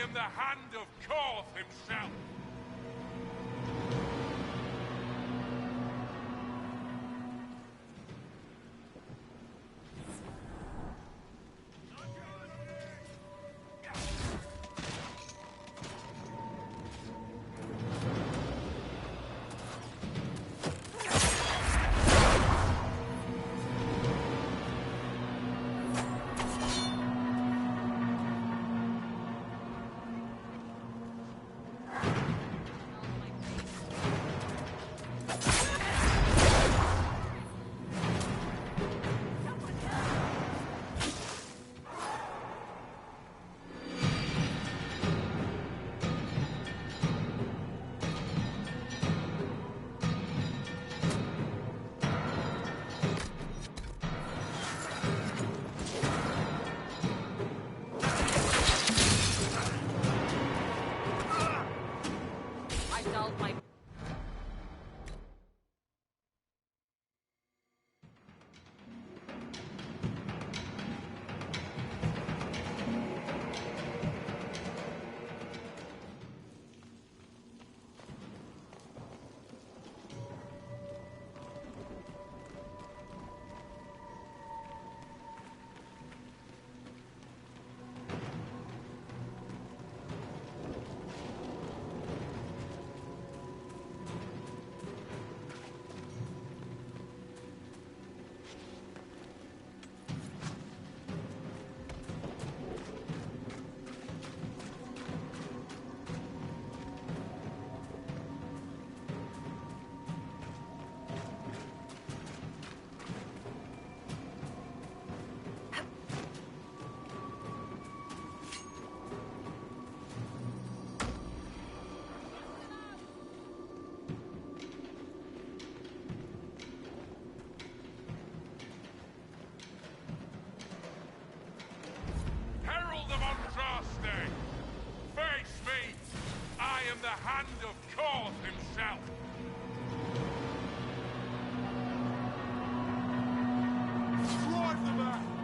am the Hand of Koth himself! Herald of Andraste! Face me! I am the Hand of Koth himself! Drive them out!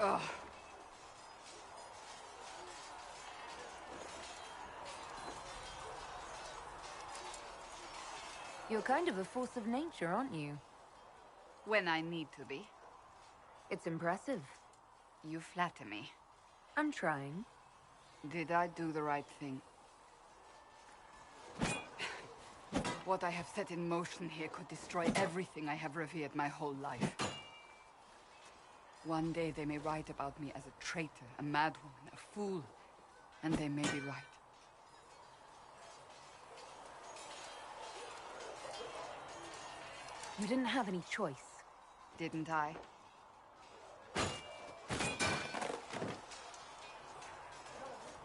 Ugh. You're kind of a force of nature, aren't you? When I need to be. It's impressive. You flatter me. I'm trying. Did I do the right thing? What I have set in motion here could destroy everything I have revered my whole life. One day they may write about me as a traitor, a madwoman, a fool, and they may be right. You didn't have any choice. Didn't I?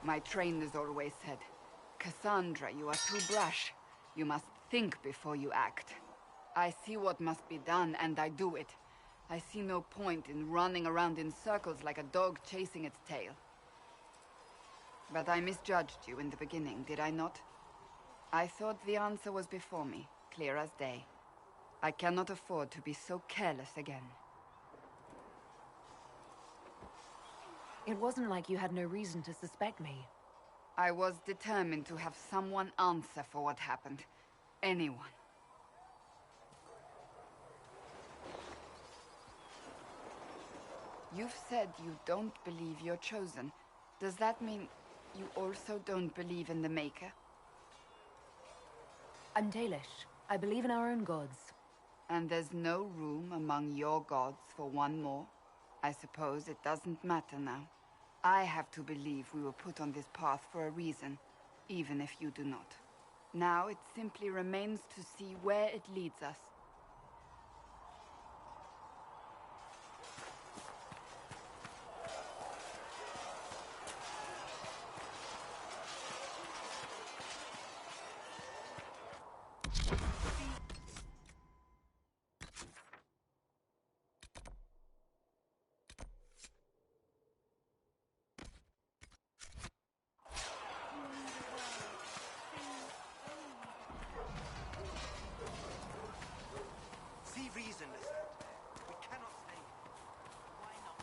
My trainers always said, Cassandra, you are too brash. You must think before you act. I see what must be done, and I do it. I see no point in running around in circles like a dog chasing its tail. But I misjudged you in the beginning, did I not? I thought the answer was before me, clear as day. I cannot afford to be so careless again. It wasn't like you had no reason to suspect me. I was determined to have someone answer for what happened. Anyone. You've said you don't believe you're chosen. Does that mean you also don't believe in the Maker? I'm Dalish. I believe in our own gods. And there's no room among your gods for one more? I suppose it doesn't matter now. I have to believe we were put on this path for a reason, even if you do not. Now it simply remains to see where it leads us. See reason, listen. We cannot stay here. Why not?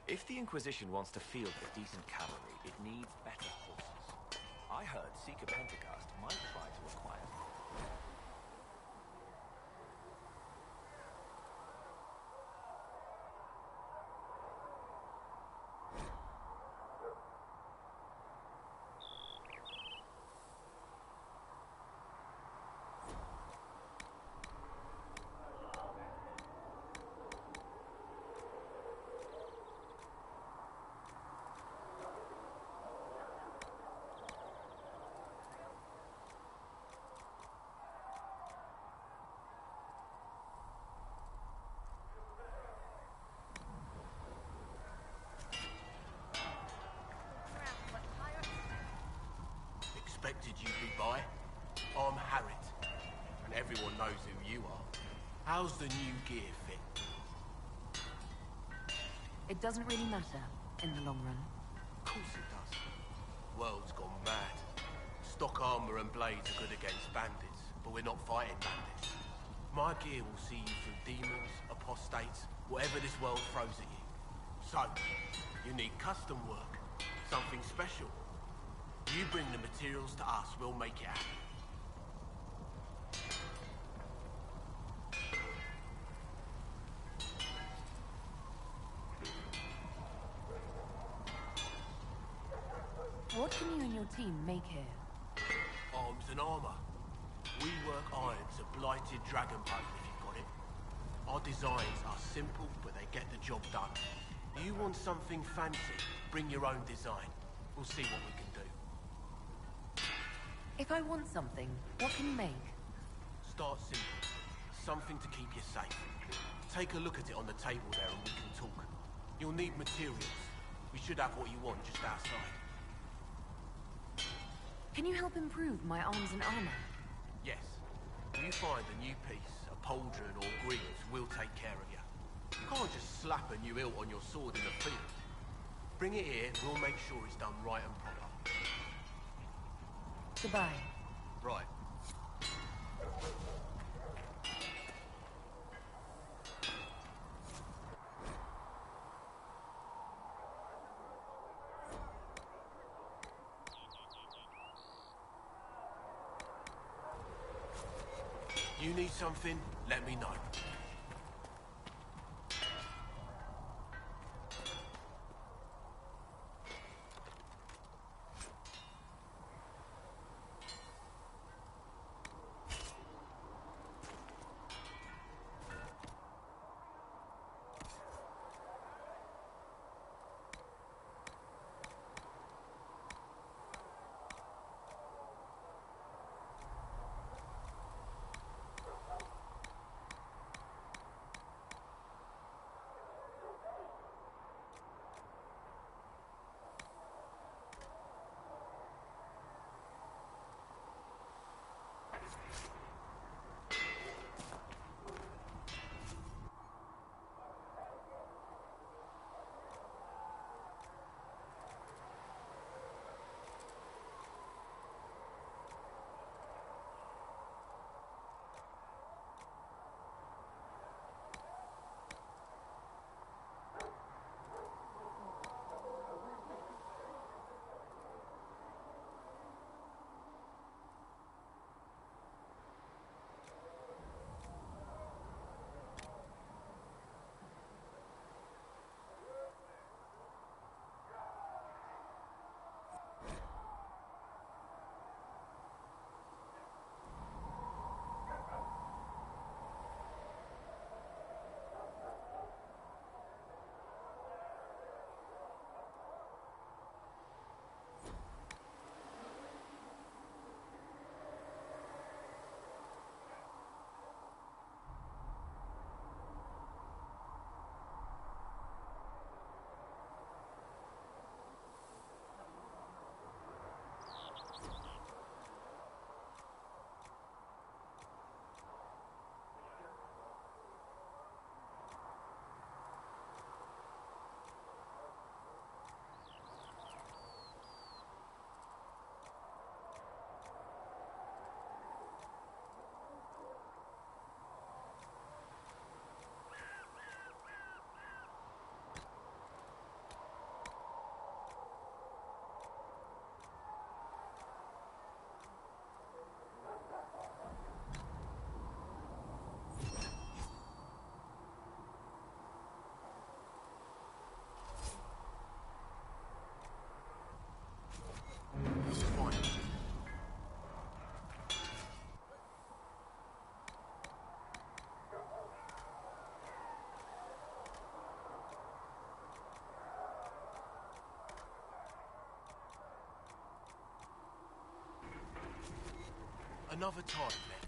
If the Inquisition wants to field a decent cavalry, it needs better horses. I heard Seeker Pentecost might try to acquire them. Expected you'd be by. I'm Harrit, and everyone knows who you are. How's the new gear fit? It doesn't really matter in the long run. Of course it does. World's gone mad. Stock armor and blades are good against bandits, but we're not fighting bandits. My gear will see you through demons, apostates, whatever this world throws at you. So, you need custom work, something special. You bring the materials to us, we'll make it happen. What can you and your team make here? Arms and armour. We work iron to blighted dragonbone if you've got it. Our designs are simple, but they get the job done. You want something fancy? Bring your own design. We'll see what we can do. If I want something, what can you make? Start simple. Something to keep you safe. Take a look at it on the table there and we can talk. You'll need materials. We should have what you want just outside. Can you help improve my arms and armor? Yes. If you find a new piece, a pauldron or greaves, we'll take care of you. You can't just slap a new hilt on your sword in the field. Bring it here, we'll make sure it's done right and proper. Goodbye. Right. You need something? Let me know. Another time, then.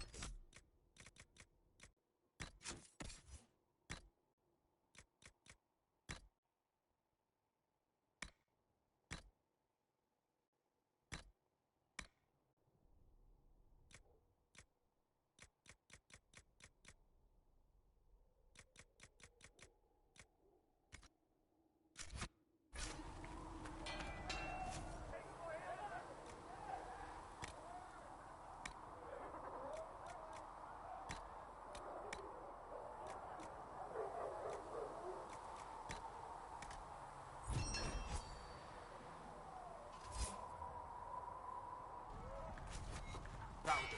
That'll do.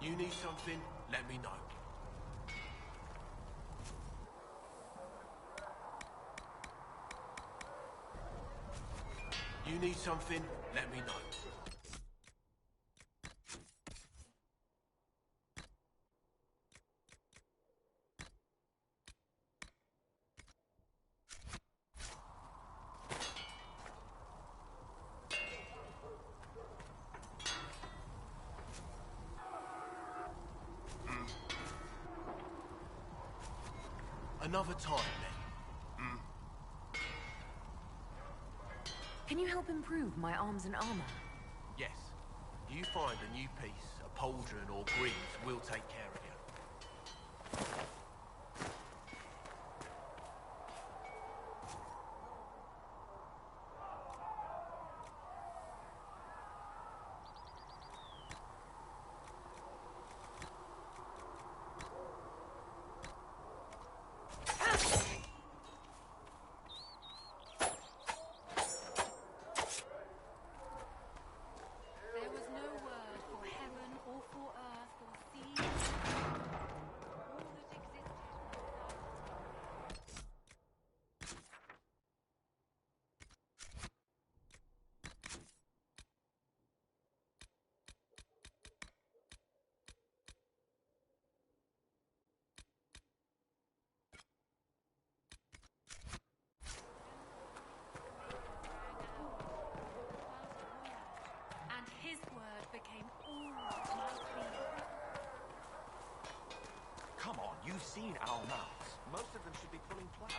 You need something? Let me know. You need something, let me know. Another time, then. Can you help improve my arms and armor? Yes. You find a new piece, a pauldron or greaves, we'll take care of you. There was no word for heaven or for earth or sea. All that existed was light. And his word became all that might be. Come on, you've seen our mounts. Most of them should be pulling plows.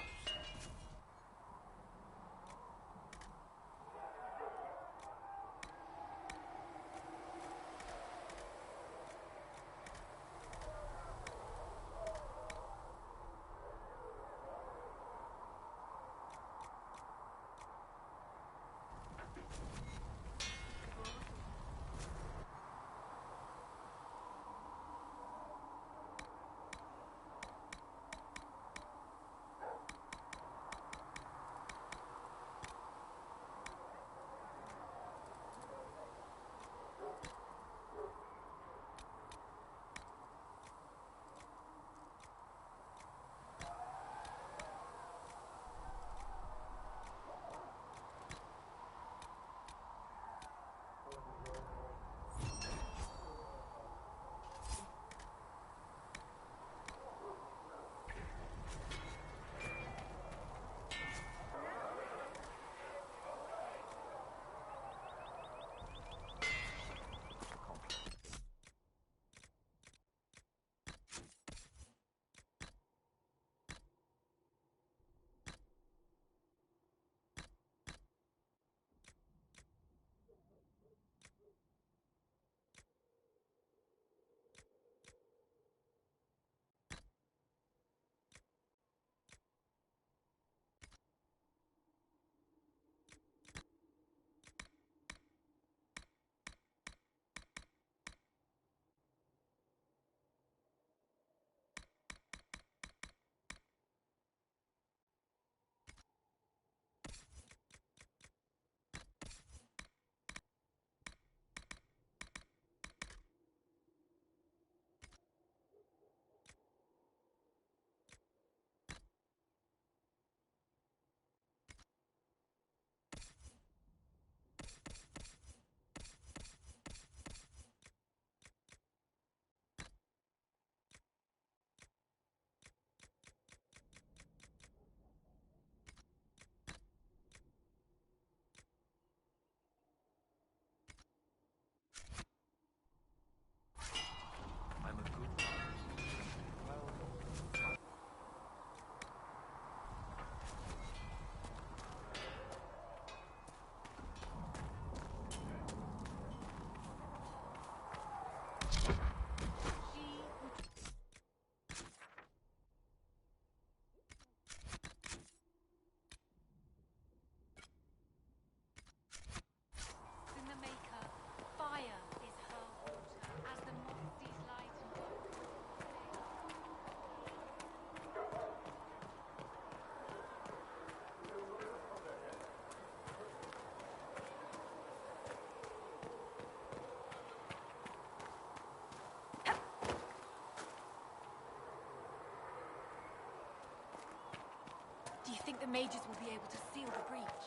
Do you think the mages will be able to seal the breach?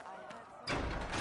I heard so.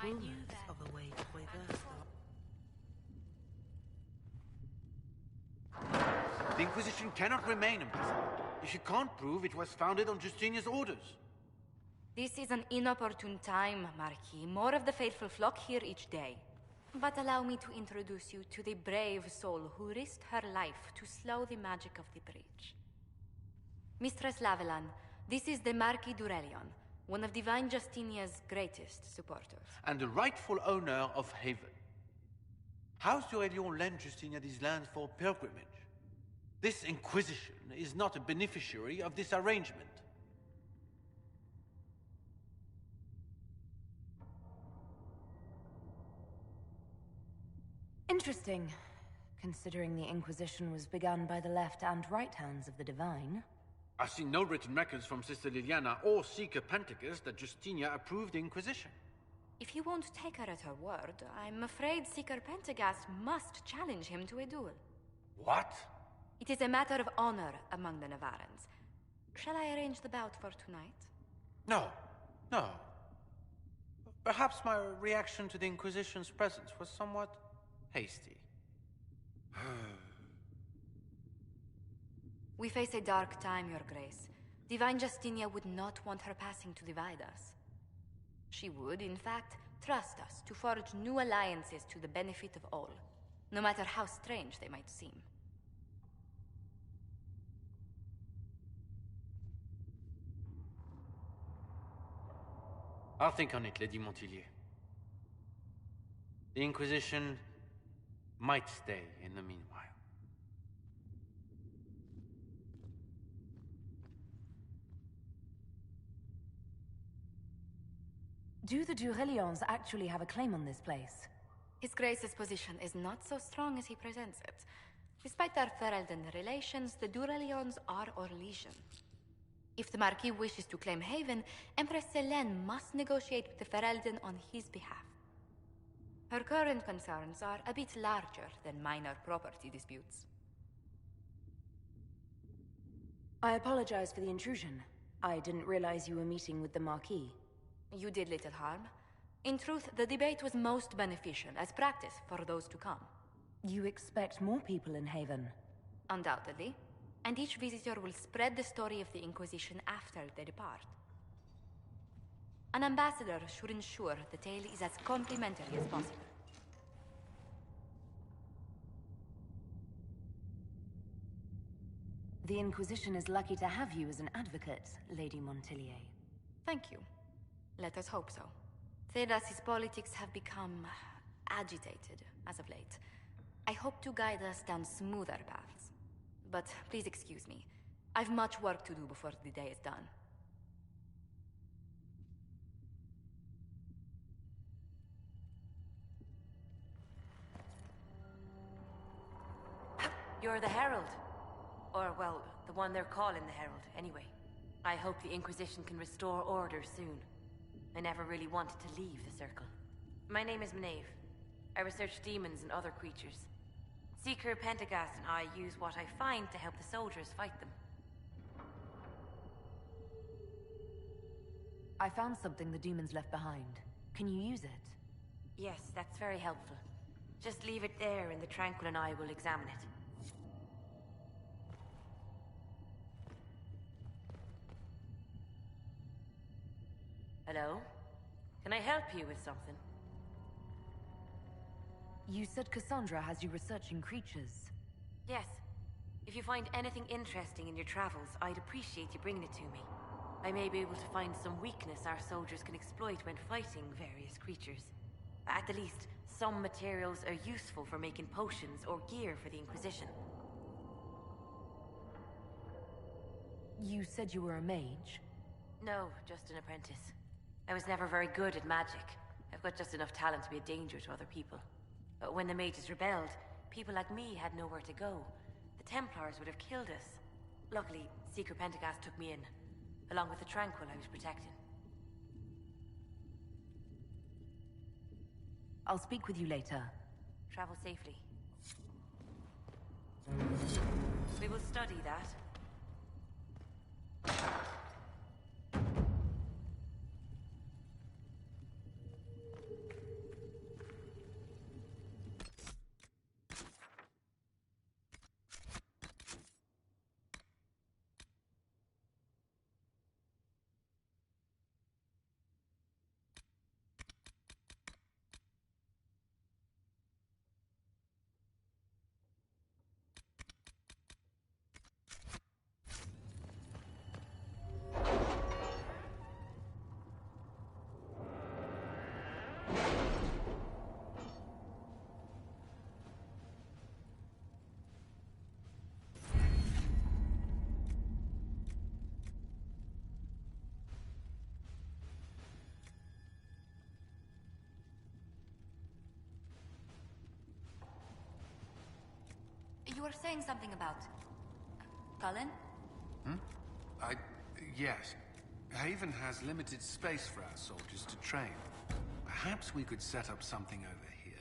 I knew that. of a way to reverse The Inquisition cannot remain impassive if you can't prove it was founded on Justinia's orders. This is an inopportune time, Marquis. More of the faithful flock here each day. But allow me to introduce you to the brave soul who risked her life to slow the magic of the breach. Mistress Lavelan, this is the Marquis Durelion, one of Divine Justinia's greatest supporters. And the rightful owner of Haven. House Durelion lent Justinia these lands for pilgrimage. This Inquisition is not a beneficiary of this arrangement. Interesting, considering the Inquisition was begun by the left and right hands of the Divine. I've seen no written records from Sister Liliana or Seeker Pentacus that Justinia approved the Inquisition. If you won't take her at her word, I'm afraid Seeker Pentagast must challenge him to a duel. What? It is a matter of honor among the Navarrans. Shall I arrange the bout for tonight? No. No. Perhaps my reaction to the Inquisition's presence was somewhat hasty. We face a dark time, Your Grace. Divine Justinia would not want her passing to divide us. She would, in fact, trust us to forge new alliances to the benefit of all, no matter how strange they might seem. I'll think on it, Lady Montilyet. The Inquisition might stay in the meanwhile. Do the Durelions actually have a claim on this place? His Grace's position is not so strong as he presents it. Despite our Ferelden relations, the Durelions are Orlesian. If the Marquis wishes to claim Haven, Empress Selene must negotiate with the Ferelden on his behalf. Her current concerns are a bit larger than minor property disputes. I apologize for the intrusion. I didn't realize you were meeting with the Marquis. You did little harm. In truth, the debate was most beneficial as practice for those to come. You expect more people in Haven? Undoubtedly. And each visitor will spread the story of the Inquisition after they depart. An ambassador should ensure the tale is as complimentary as possible. The Inquisition is lucky to have you as an advocate, Lady Montilyet. Thank you. Let us hope so. Thedas's politics have become agitated as of late. I hope to guide us down smoother paths. But please excuse me. I've much work to do before the day is done. You're the Herald. Or, well, the one they're calling the Herald, anyway. I hope the Inquisition can restore order soon. I never really wanted to leave the Circle. My name is Maeve. I research demons and other creatures. Seeker Pentagast and I use what I find to help the soldiers fight them. I found something the demons left behind. Can you use it? Yes, that's very helpful. Just leave it there and the Tranquil and I will examine it. Hello? Can I help you with something? You said Cassandra has you researching creatures. Yes. If you find anything interesting in your travels, I'd appreciate you bringing it to me. I may be able to find some weakness our soldiers can exploit when fighting various creatures. At the least, some materials are useful for making potions or gear for the Inquisition. You said you were a mage? No, just an apprentice. I was never very good at magic. I've got just enough talent to be a danger to other people. But when the mages rebelled, people like me had nowhere to go. The Templars would have killed us. Luckily, Seeker Pentagast took me in, along with the Tranquil I was protecting. I'll speak with you later. Travel safely. We will study that. were saying something about... Cullen? Yes. Haven has limited space for our soldiers to train. Perhaps we could set up something over here.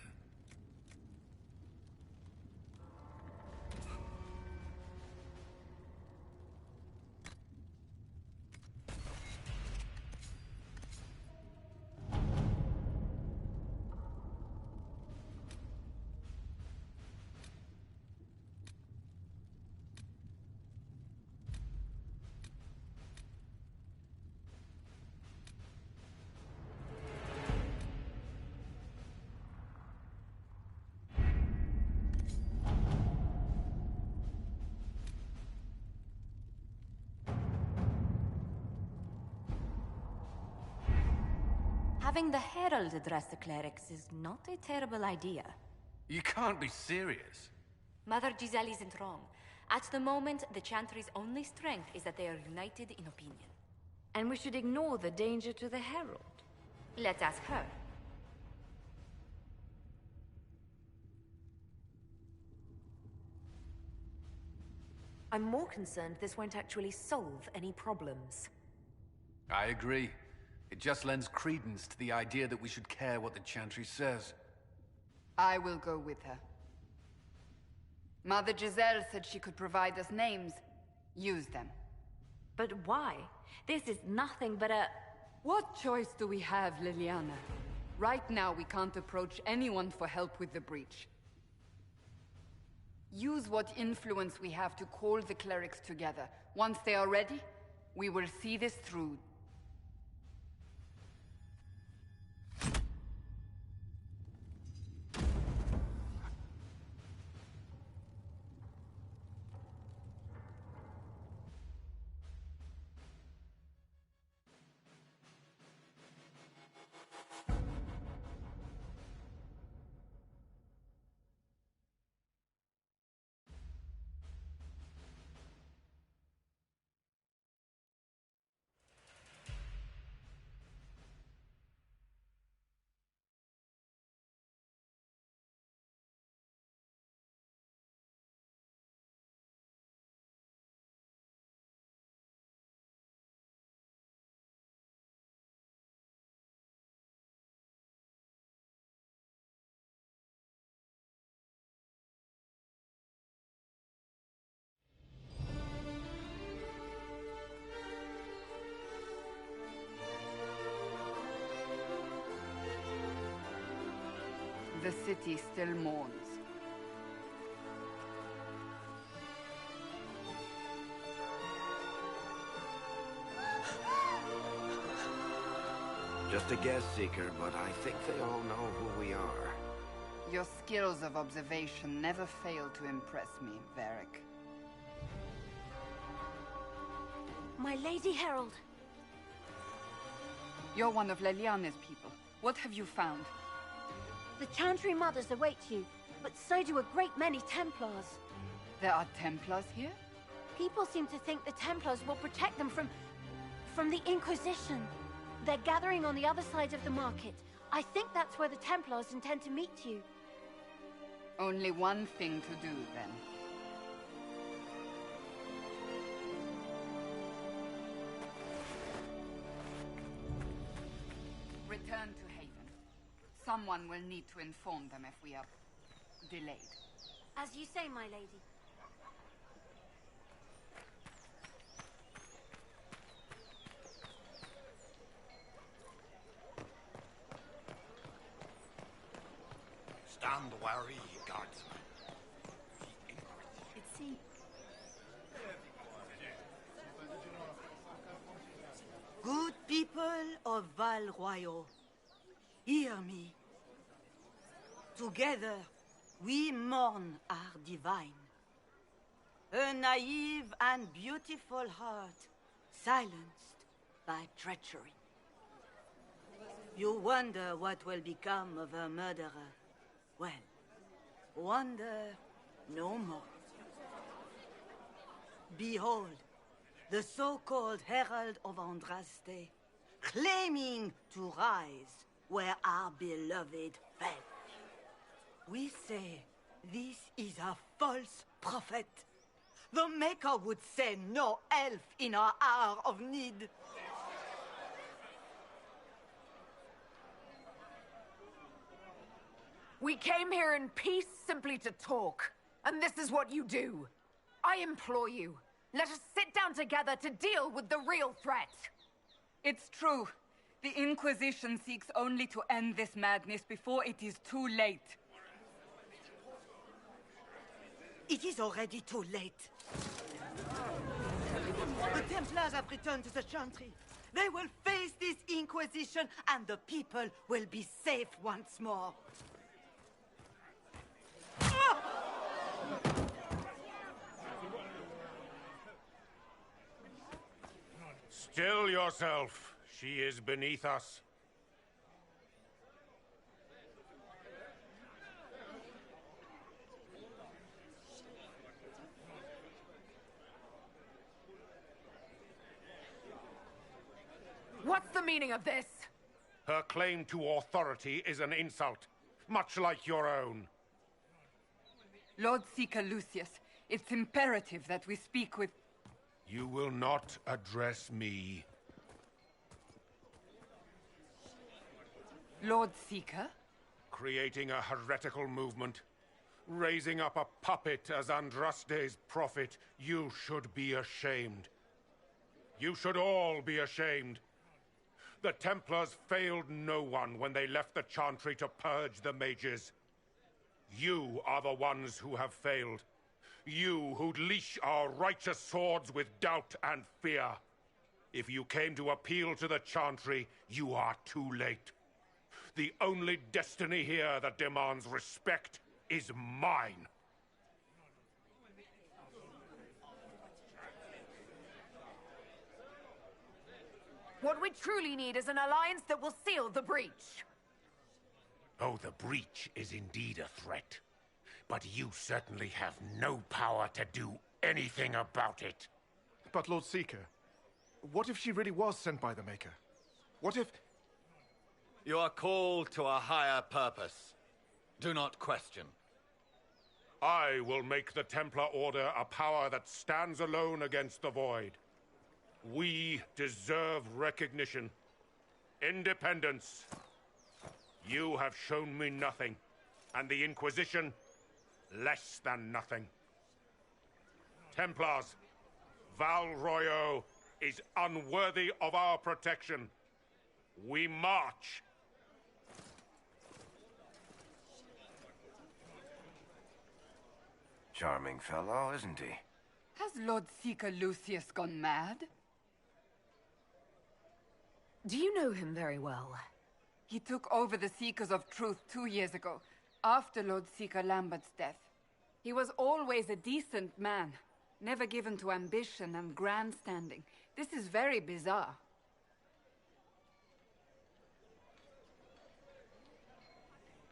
Having the Herald address the clerics is not a terrible idea. You can't be serious. Mother Giselle isn't wrong. At the moment, the Chantry's only strength is that they are united in opinion. And we should ignore the danger to the Herald. Let's ask her. I'm more concerned this won't actually solve any problems. I agree. It just lends credence to the idea that we should care what the Chantry says. I will go with her. Mother Giselle said she could provide us names. Use them. But why? This is nothing but a... What choice do we have, Leliana? Right now, we can't approach anyone for help with the breach. Use what influence we have to call the clerics together. Once they are ready, we will see this through. The city still mourns. Just a guess, Seeker, but I think they all know who we are. Your skills of observation never fail to impress me, Varric. My Lady Herald. You're one of Leliana's people. What have you found? The Chantry Mothers await you, but so do a great many Templars. There are Templars here? People seem to think the Templars will protect them from the Inquisition. They're gathering on the other side of the market. I think that's where the Templars intend to meet you. Only one thing to do, then. Return to Haven. Someone will need to inform them if we are delayed. As you say, my lady. Stand wary, guardsmen. It's he. Good people of Val Royal, hear me. Together, we mourn our divine. A naive and beautiful heart, silenced by treachery. You wonder what will become of her murderer. Well, wonder no more. Behold, the so-called Herald of Andraste, claiming to rise where our beloved fell. We say This is a false prophet. The Maker would send no elf in our hour of need. We came here in peace simply to talk, and this is what you do. I implore you, let us sit down together to deal with the real threat. It's true. The Inquisition seeks only to end this madness before it is too late. It is already too late. The Templars have returned to the Chantry. They will face this Inquisition, and the people will be safe once more. Still yourself. She is beneath us. What's the meaning of this? Her claim to authority is an insult, much like your own. Lord Seeker Lucius, it's imperative that we speak with... You will not address me. Lord Seeker? Creating a heretical movement. Raising up a puppet as Andraste's prophet. You should be ashamed. You should all be ashamed. The Templars failed no one when they left the Chantry to purge the mages. You are the ones who have failed. You who'd leash our righteous swords with doubt and fear. If you came to appeal to the Chantry, you are too late. The only destiny here that demands respect is mine. What we truly need is an alliance that will seal the breach. Oh, the breach is indeed a threat. But you certainly have no power to do anything about it. But Lord Seeker, what if she really was sent by the Maker? What if... You are called to a higher purpose. Do not question. I will make the Templar Order a power that stands alone against the Void. We deserve recognition. Independence. You have shown me nothing, and the Inquisition, less than nothing. Templars, Val Royeaux is unworthy of our protection. We march. Charming fellow, isn't he? Has Lord Seeker Lucius gone mad? Do you know him very well? He took over the Seekers of Truth 2 years ago, after Lord Seeker Lambert's death. He was always a decent man, never given to ambition and grandstanding. This is very bizarre.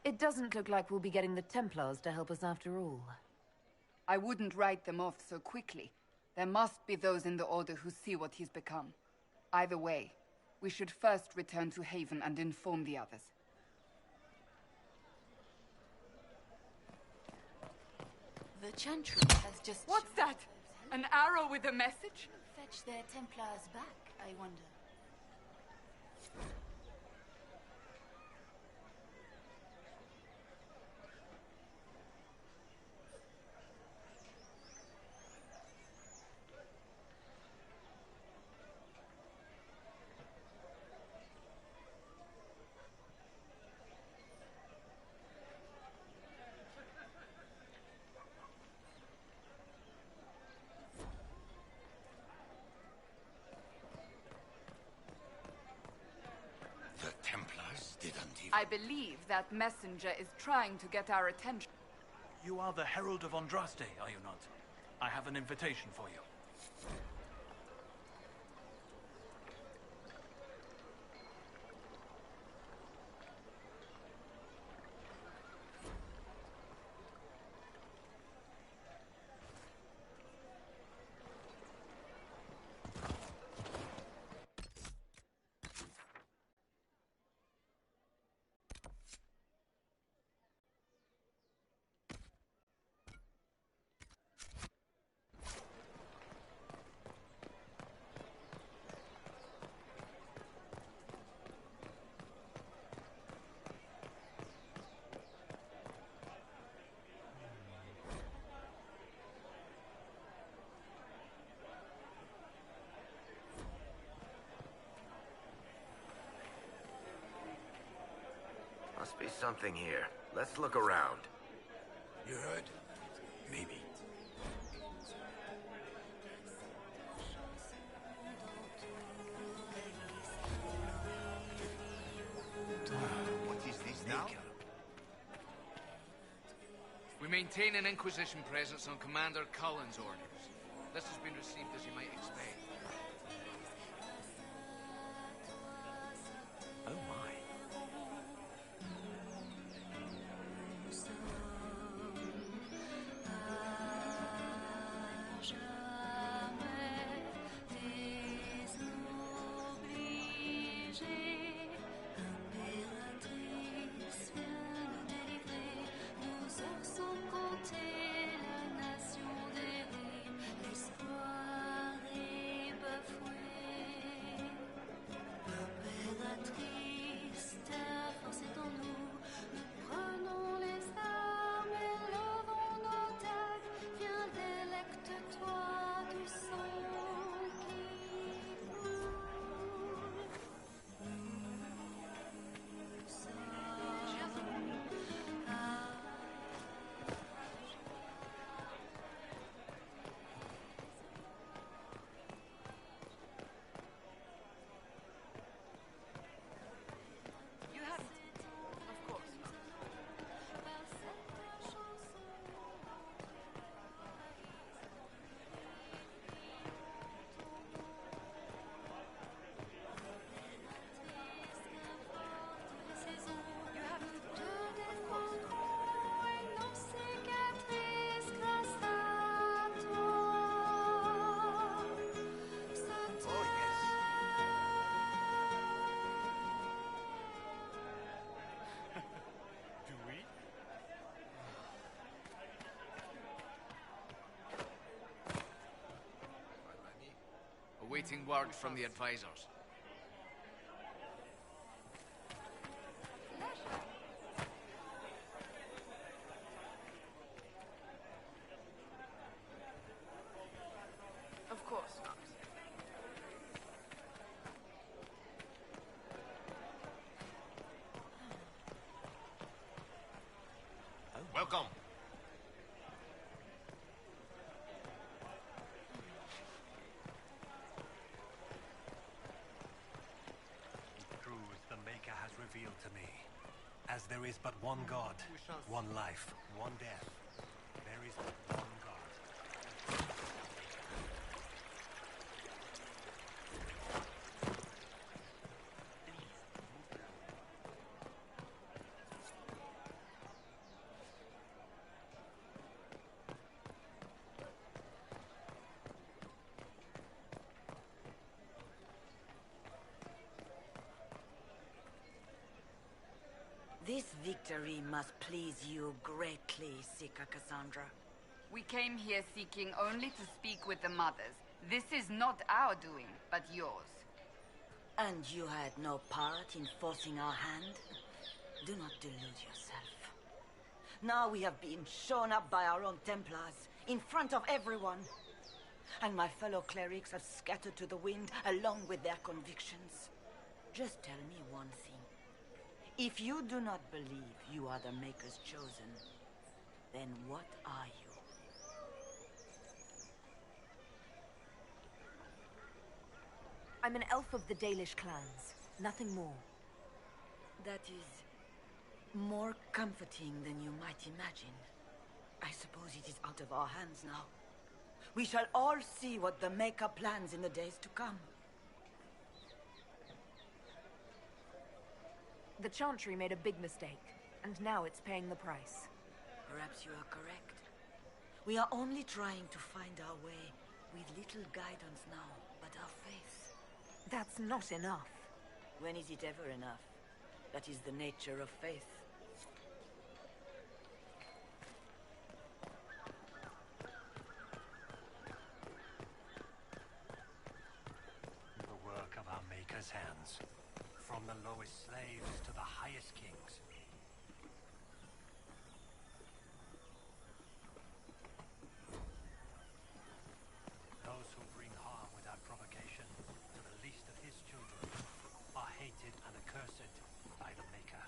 It doesn't look like we'll be getting the Templars to help us after all. I wouldn't write them off so quickly. There must be those in the Order who see what he's become. Either way, we should first return to Haven and inform the others. The Chantry has just... What's that? An arrow with a message? Fetch their Templars back, I wonder. I believe that messenger is trying to get our attention. You are the Herald of Andraste, are you not? I have an invitation for you. something here. Let's look around. You heard? Maybe. What is this now? We maintain an Inquisition presence on Commander Cullen's orders. This has been received as you might expect. Oh my. Awaiting word from the advisors. Of course not. Welcome. Revealed to me. As there is but one God, one life, one death, there is but one God. This victory must please you greatly, Sika Cassandra. We came here seeking only to speak with the mothers. This is not our doing, but yours. And you had no part in forcing our hand? Do not delude yourself. Now we have been shown up by our own Templars, in front of everyone. And my fellow clerics have scattered to the wind along with their convictions. Just tell me one thing. If you do not believe you are the Maker's chosen, then what are you? I'm an elf of the Dalish clans. Nothing more. That is more comforting than you might imagine. I suppose it is out of our hands now. We shall all see what the Maker plans in the days to come. The Chantry made a big mistake, and now it's paying the price. Perhaps you are correct. We are only trying to find our way with little guidance now, but our faith. That's not enough. When is it ever enough? That is the nature of faith. The work of our Maker's hands. From the lowest slaves to the highest kings. Those who bring harm without provocation to the least of his children are hated and accursed by the Maker.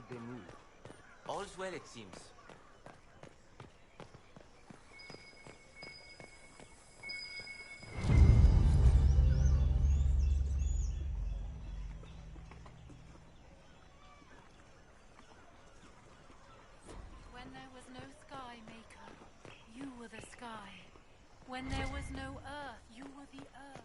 they move? All's well, it seems. When there was no sky, Maker, you were the sky. When there was no earth, you were the earth.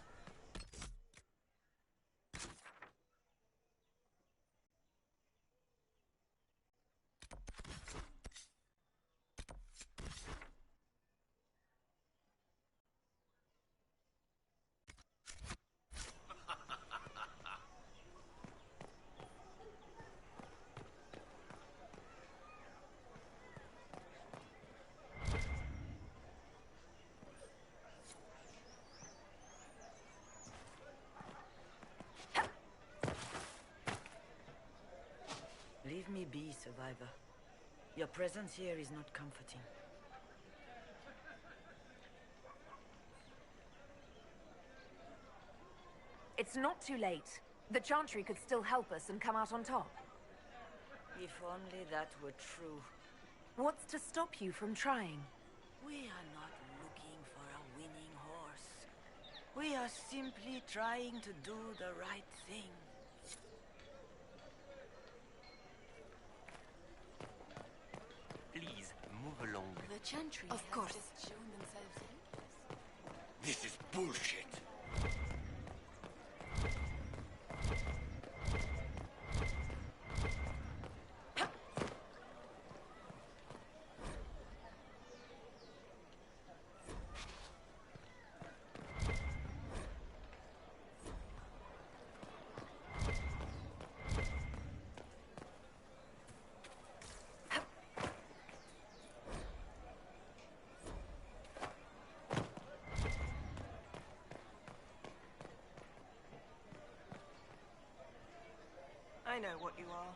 Leave me be, survivor. Your presence here is not comforting. It's not too late. The Chantry could still help us and come out on top. If only that were true. What's to stop you from trying? We are not looking for a winning horse. We are simply trying to do the right thing. Please, move along. The Chantry Of has course. just shown themselves helpless. This is bullshit. I know what you are.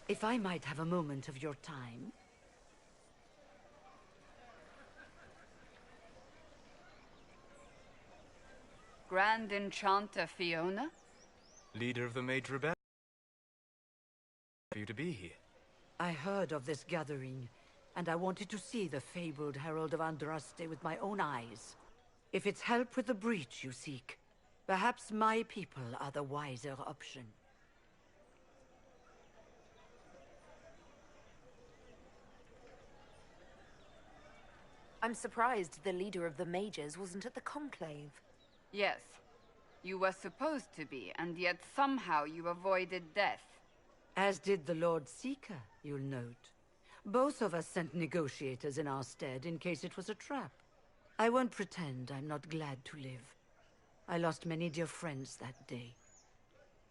If I might have a moment of your time. Grand Enchanter Fiona? Leader of the Mage Rebellion. For you to be here. I heard of this gathering, and I wanted to see the fabled Herald of Andraste with my own eyes. If it's help with the breach you seek, perhaps my people are the wiser option. I'm surprised the leader of the mages wasn't at the conclave. Yes. You were supposed to be, and yet somehow you avoided death. As did the Lord Seeker, you'll note. Both of us sent negotiators in our stead in case it was a trap. I won't pretend I'm not glad to live. I lost many dear friends that day.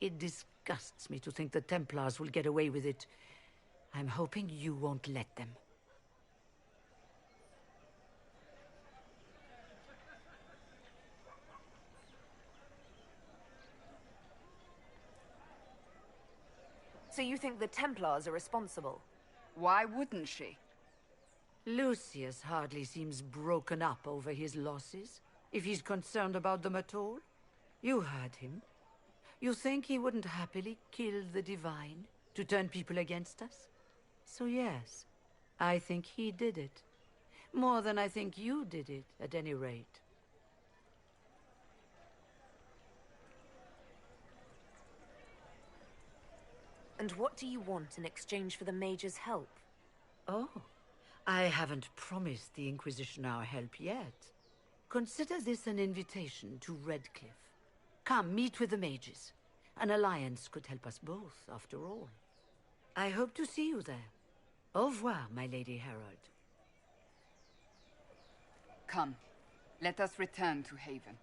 It disgusts me to think the Templars will get away with it. I'm hoping you won't let them. So you think the Templars are responsible? Why wouldn't she? Lucius hardly seems broken up over his losses, if he's concerned about them at all. You heard him. You think he wouldn't happily kill the Divine to turn people against us? So yes, I think he did it. More than I think you did it, at any rate. And what do you want in exchange for the Mage's help? Oh, I haven't promised the Inquisition our help yet. Consider this an invitation to Redcliffe. Come, meet with the mages. An alliance could help us both, after all. I hope to see you there. Au revoir, my Lady Herald. Come, let us return to Haven.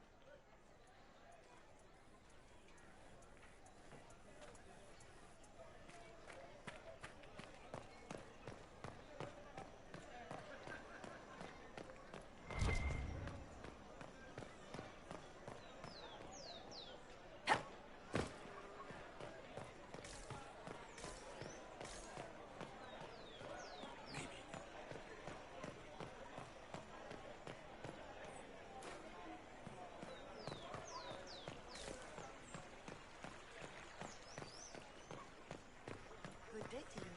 Good day to you.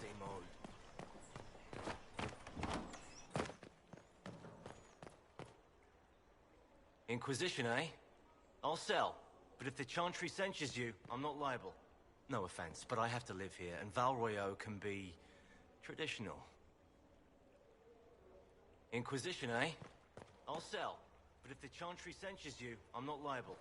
Same old. Inquisition, eh? I'll sell. But if the Chantry censures you, I'm not liable. No offense, but I have to live here, and Val Royeaux can be traditional. Inquisition, eh? I'll sell. But if the Chantry censures you, I'm not liable.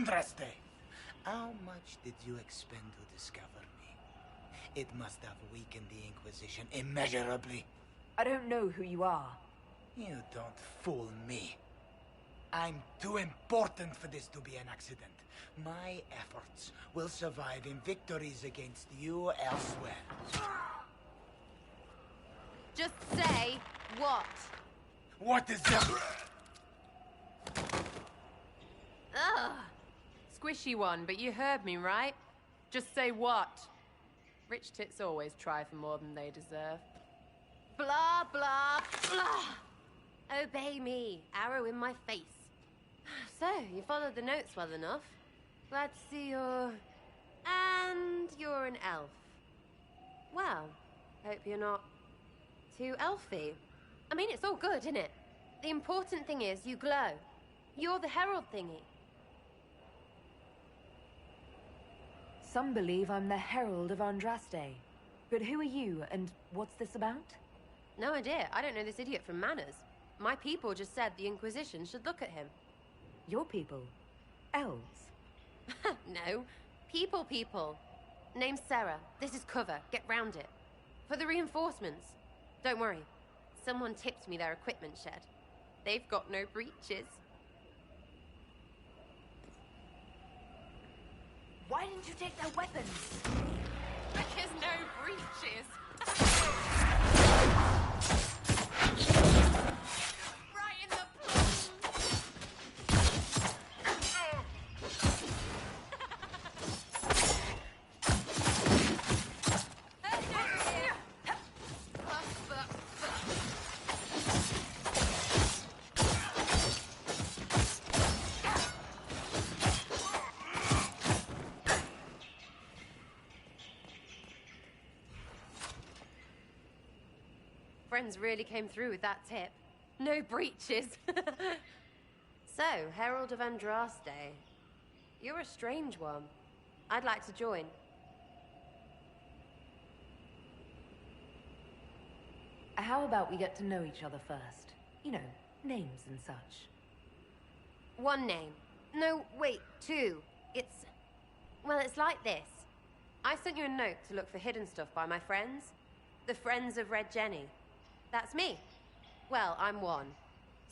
Andraste! How much did you expend to discover me? It must have weakened the Inquisition immeasurably. I don't know who you are. You don't fool me. I'm too important for this to be an accident. My efforts will survive in victories against you elsewhere. Just say what? What is that? Ugh. Squishy one, but you heard me, right? Just say what? Rich tits always try for more than they deserve. Blah, blah, blah. Obey me. Arrow in my face. So, you followed the notes well enough. Glad to see you're... And you're an elf. Well, hope you're not too elfy. I mean, it's all good, isn't it? The important thing is you glow. You're the herald thingy. Some believe I'm the Herald of Andraste. But who are you, and what's this about? No idea. I don't know this idiot from Manners. My people just said the Inquisition should look at him. Your people? Elves? No. People. Name's Sarah. This is cover. Get round it. For the reinforcements. Don't worry. Someone tipped me their equipment shed. They've got no breaches. Why didn't you take their weapons? Because no breaches. Right in the plums. Friends really came through with that tip. No breaches. So, Herald of Andraste. You're a strange one. I'd like to join. How about we get to know each other first? You know, names and such. One name. No, wait, two. Well, it's like this. I sent you a note to look for hidden stuff by my friends. The Friends of Red Jenny. That's me. Well, I'm one.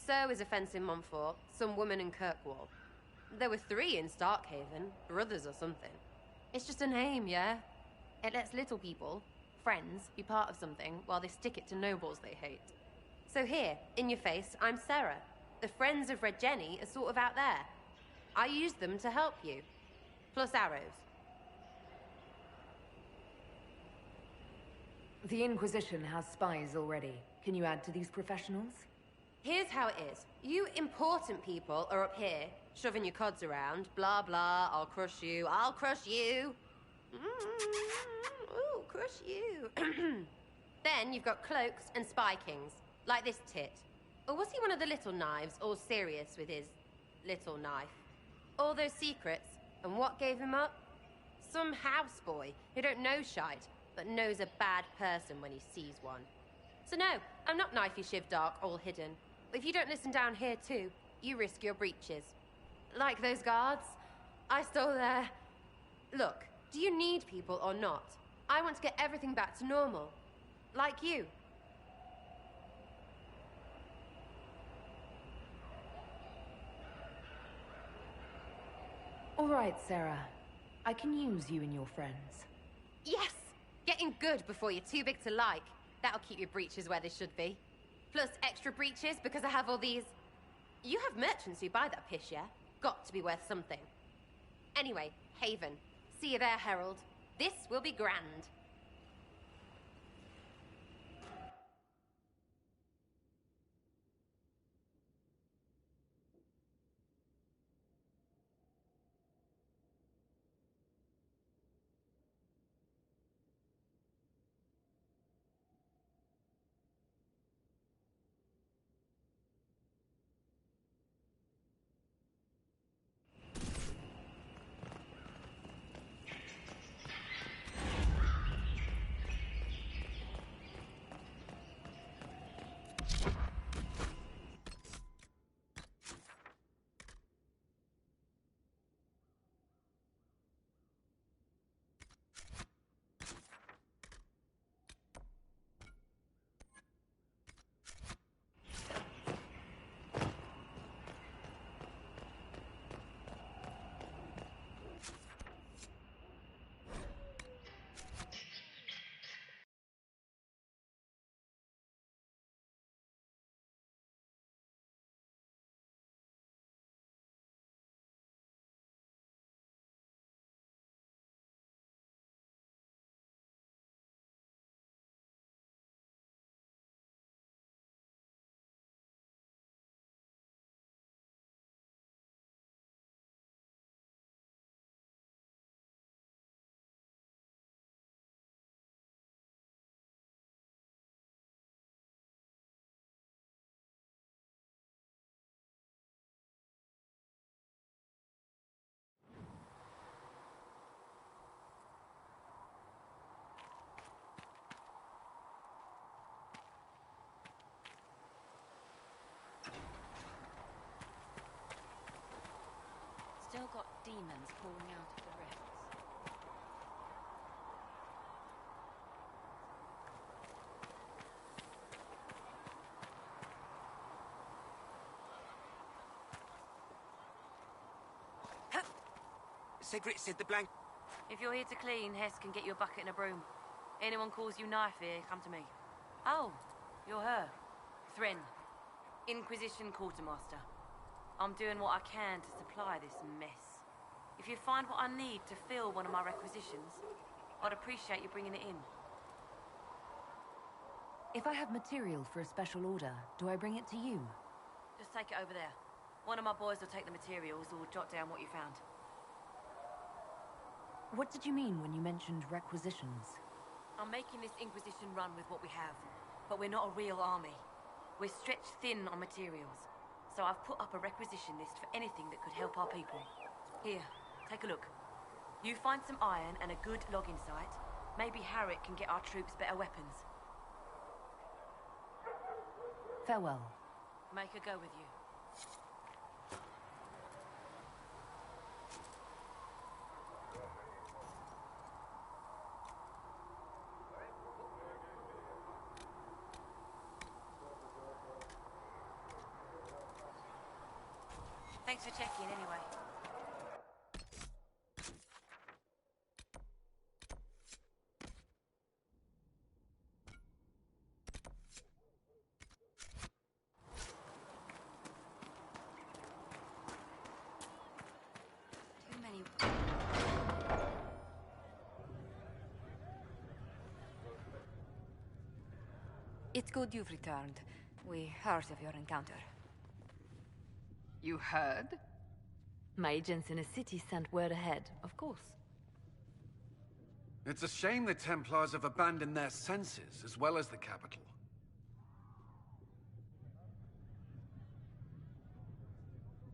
So is a fence in Montfort, some woman in Kirkwall. There were 3 in Starkhaven, brothers or something. It's just a name, yeah? It lets little people, friends, be part of something while they stick it to nobles they hate. So here, in your face, I'm Sarah. The Friends of Red Jenny are sort of out there. I use them to help you. Plus arrows. The Inquisition has spies already. Can you add to these professionals? Here's how it is. You important people are up here, shoving your cods around. Blah, blah, I'll crush you, I'll crush you. Ooh, crush you. Then you've got cloaks and spy kings, like this tit. Or was he one of the little knives, all serious with his little knife? All those secrets, and what gave him up? Some houseboy who don't know shite, but knows a bad person when he sees one. So no, I'm not knifey shiv dark, all hidden. But if you don't listen down here too, you risk your breeches. Like those guards, I stole their... Look, do you need people or not? I want to get everything back to normal. Like you. All right, Sarah. I can use you and your friends. Yes! Getting good before you're too big to like. That'll keep your breeches where they should be. Plus extra breeches because I have all these... You have merchants who buy that piss, yeah? Got to be worth something. Anyway, Haven. See you there, Herald. This will be grand. demons pouring out of the rifts. Sigrid said the blank. If you're here to clean, Hess can get you a bucket and a broom. Anyone calls you knife here, come to me. Oh, you're her. Thrin, Inquisition Quartermaster. I'm doing what I can to supply this mess. If you find what I need to fill one of my requisitions, I'd appreciate you bringing it in. If I have material for a special order, do I bring it to you? Just take it over there. One of my boys will take the materials or jot down what you found. What did you mean when you mentioned requisitions? I'm making this Inquisition run with what we have, but we're not a real army. We're stretched thin on materials, so I've put up a requisition list for anything that could help our people. Here, take a look. You find some iron and a good logging site, maybe Harrick can get our troops better weapons. Farewell. Make her go with you. Thanks for checking anyway. Too many. It's good you've returned. We heard of your encounter. You heard? My agents in a city sent word ahead, of course. It's a shame the Templars have abandoned their senses, as well as the capital.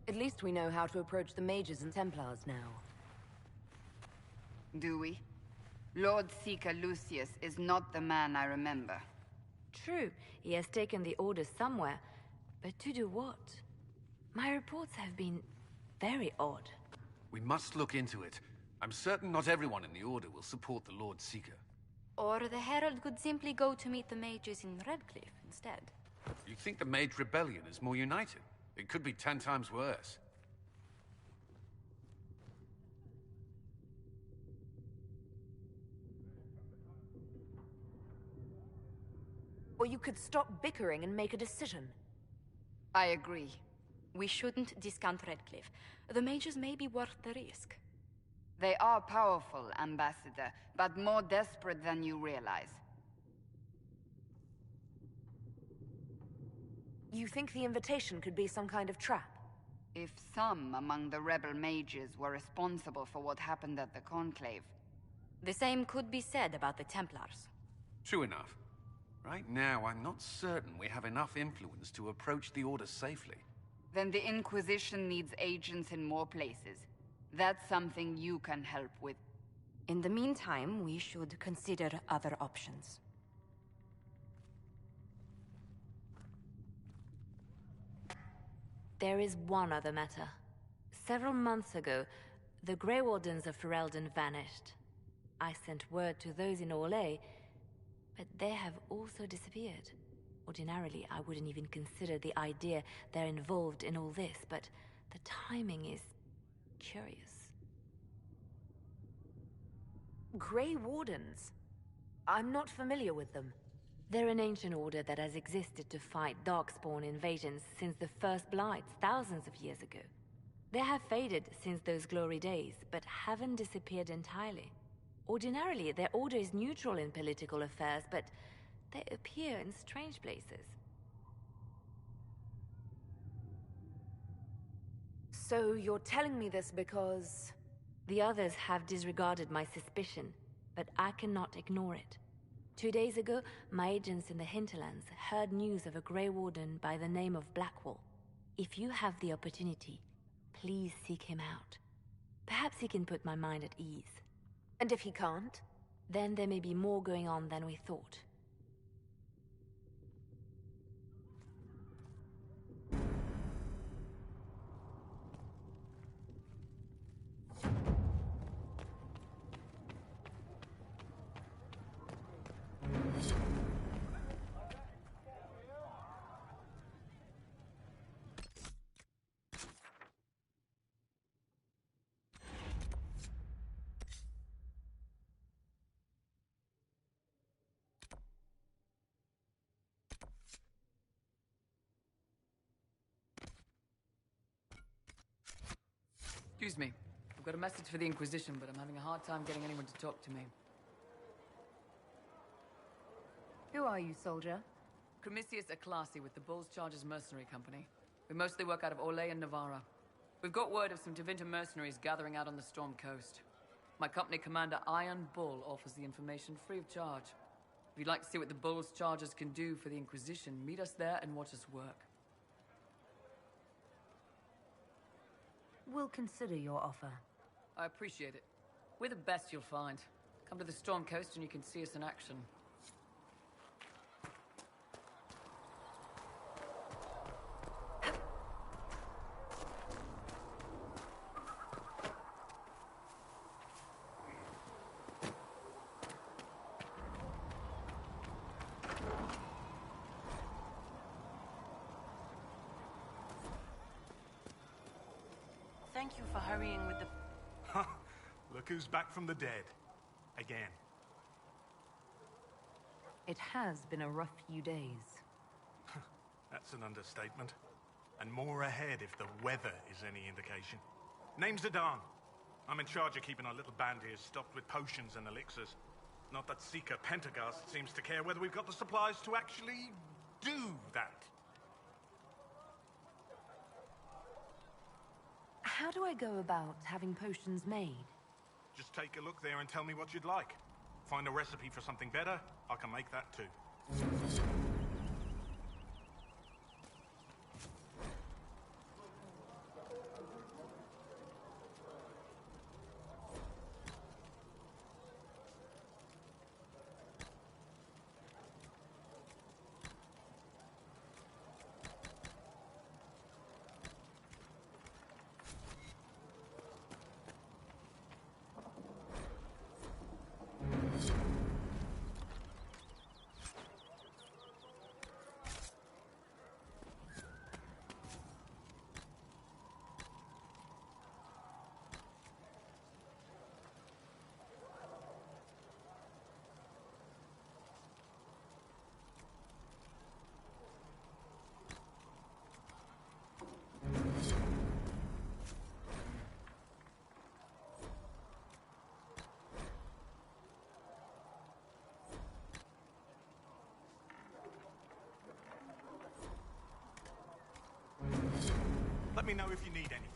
At least we know how to approach the mages and Templars now. Do we? Lord Seeker Lucius is not the man I remember. True, he has taken the orders somewhere, but to do what? My reports have been very odd. We must look into it. I'm certain not everyone in the Order will support the Lord Seeker. Or the Herald could simply go to meet the mages in Redcliffe instead. You think the Mage Rebellion is more united? It could be 10 times worse. Or you could stop bickering and make a decision. I agree. We shouldn't discount Redcliffe. The mages may be worth the risk. They are powerful, Ambassador, but more desperate than you realize. You think the invitation could be some kind of trap? If some among the rebel mages were responsible for what happened at the Conclave. The same could be said about the Templars. True enough. Right now, I'm not certain we have enough influence to approach the Order safely. Then the Inquisition needs agents in more places. That's something you can help with. In the meantime, we should consider other options. There is one other matter. Several months ago, the Grey Wardens of Ferelden vanished. I sent word to those in Orlais, but they have also disappeared. Ordinarily, I wouldn't even consider the idea they're involved in all this, but the timing is curious. Grey Wardens? I'm not familiar with them. They're an ancient order that has existed to fight Darkspawn invasions since the First Blights thousands of years ago. They have faded since those glory days, but haven't disappeared entirely. Ordinarily, their order is neutral in political affairs, but they appear in strange places. So you're telling me this because... The others have disregarded my suspicion, but I cannot ignore it. 2 days ago, my agents in the hinterlands heard news of a Grey Warden by the name of Blackwall. If you have the opportunity, please seek him out. Perhaps he can put my mind at ease. And if he can't, then there may be more going on than we thought. Excuse me. I've got a message for the Inquisition, but I'm having a hard time getting anyone to talk to me. Who are you, soldier? Cremisius Aclasi with the Bulls Chargers Mercenary Company. We mostly work out of Orlais and Navarra. We've got word of some Tevinter mercenaries gathering out on the Storm Coast. My company commander, Iron Bull, offers the information free of charge. If you'd like to see what the Bulls Chargers can do for the Inquisition, meet us there and watch us work. We'll consider your offer. I appreciate it. We're the best you'll find. Come to the Storm Coast and you can see us in action. Thank you for hurrying with the... Look who's back from the dead. Again. It has been a rough few days. That's an understatement. And more ahead if the weather is any indication. Name's Zidane. I'm in charge of keeping our little band here stocked with potions and elixirs. Not that Seeker Pentagast seems to care whether we've got the supplies to actually do that. How do I go about having potions made? Just take a look there and tell me what you'd like. Find a recipe for something better, I can make that too. Let me know if you need anything.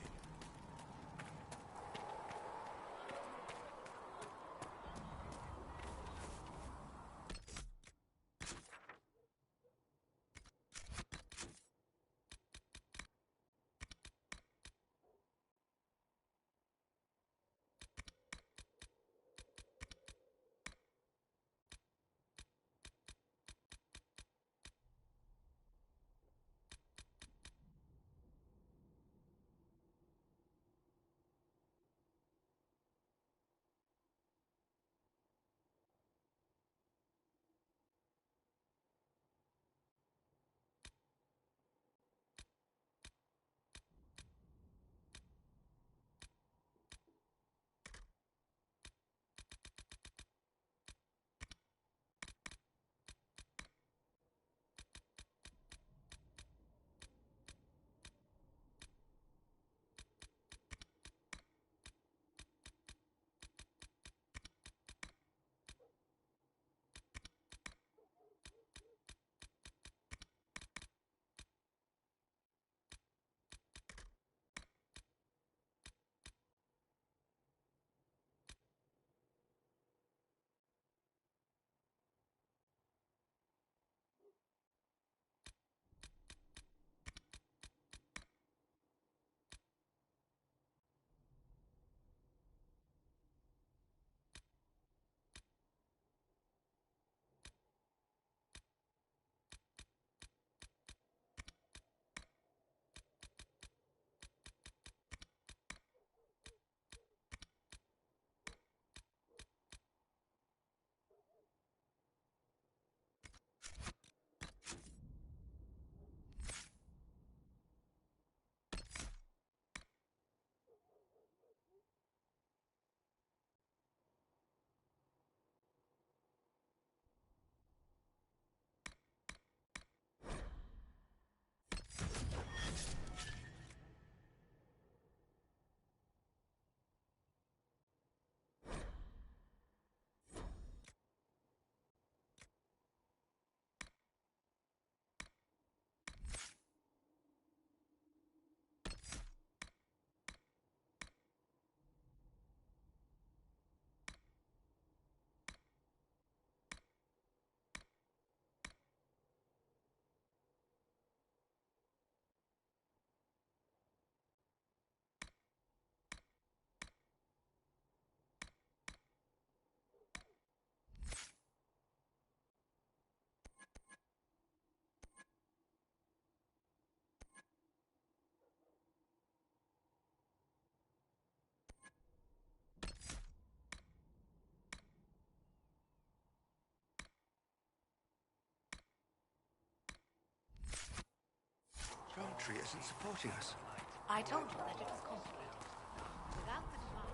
isn't supporting us. I told you that it was complicated. Without the device...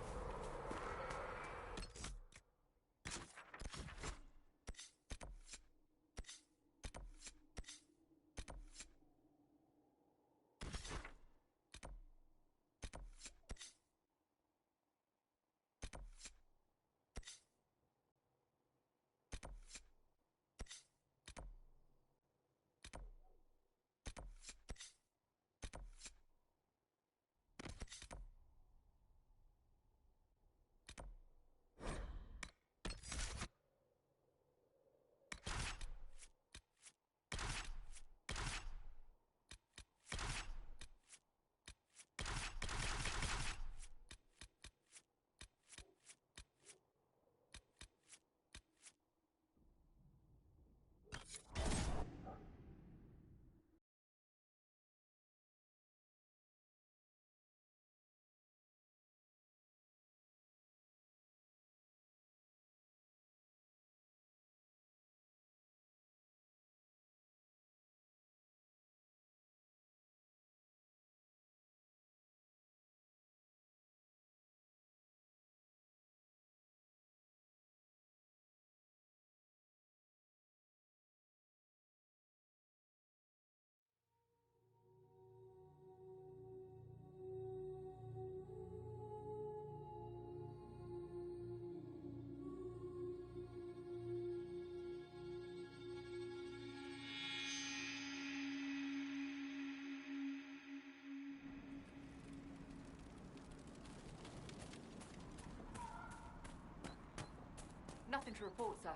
Nothing to report, sir.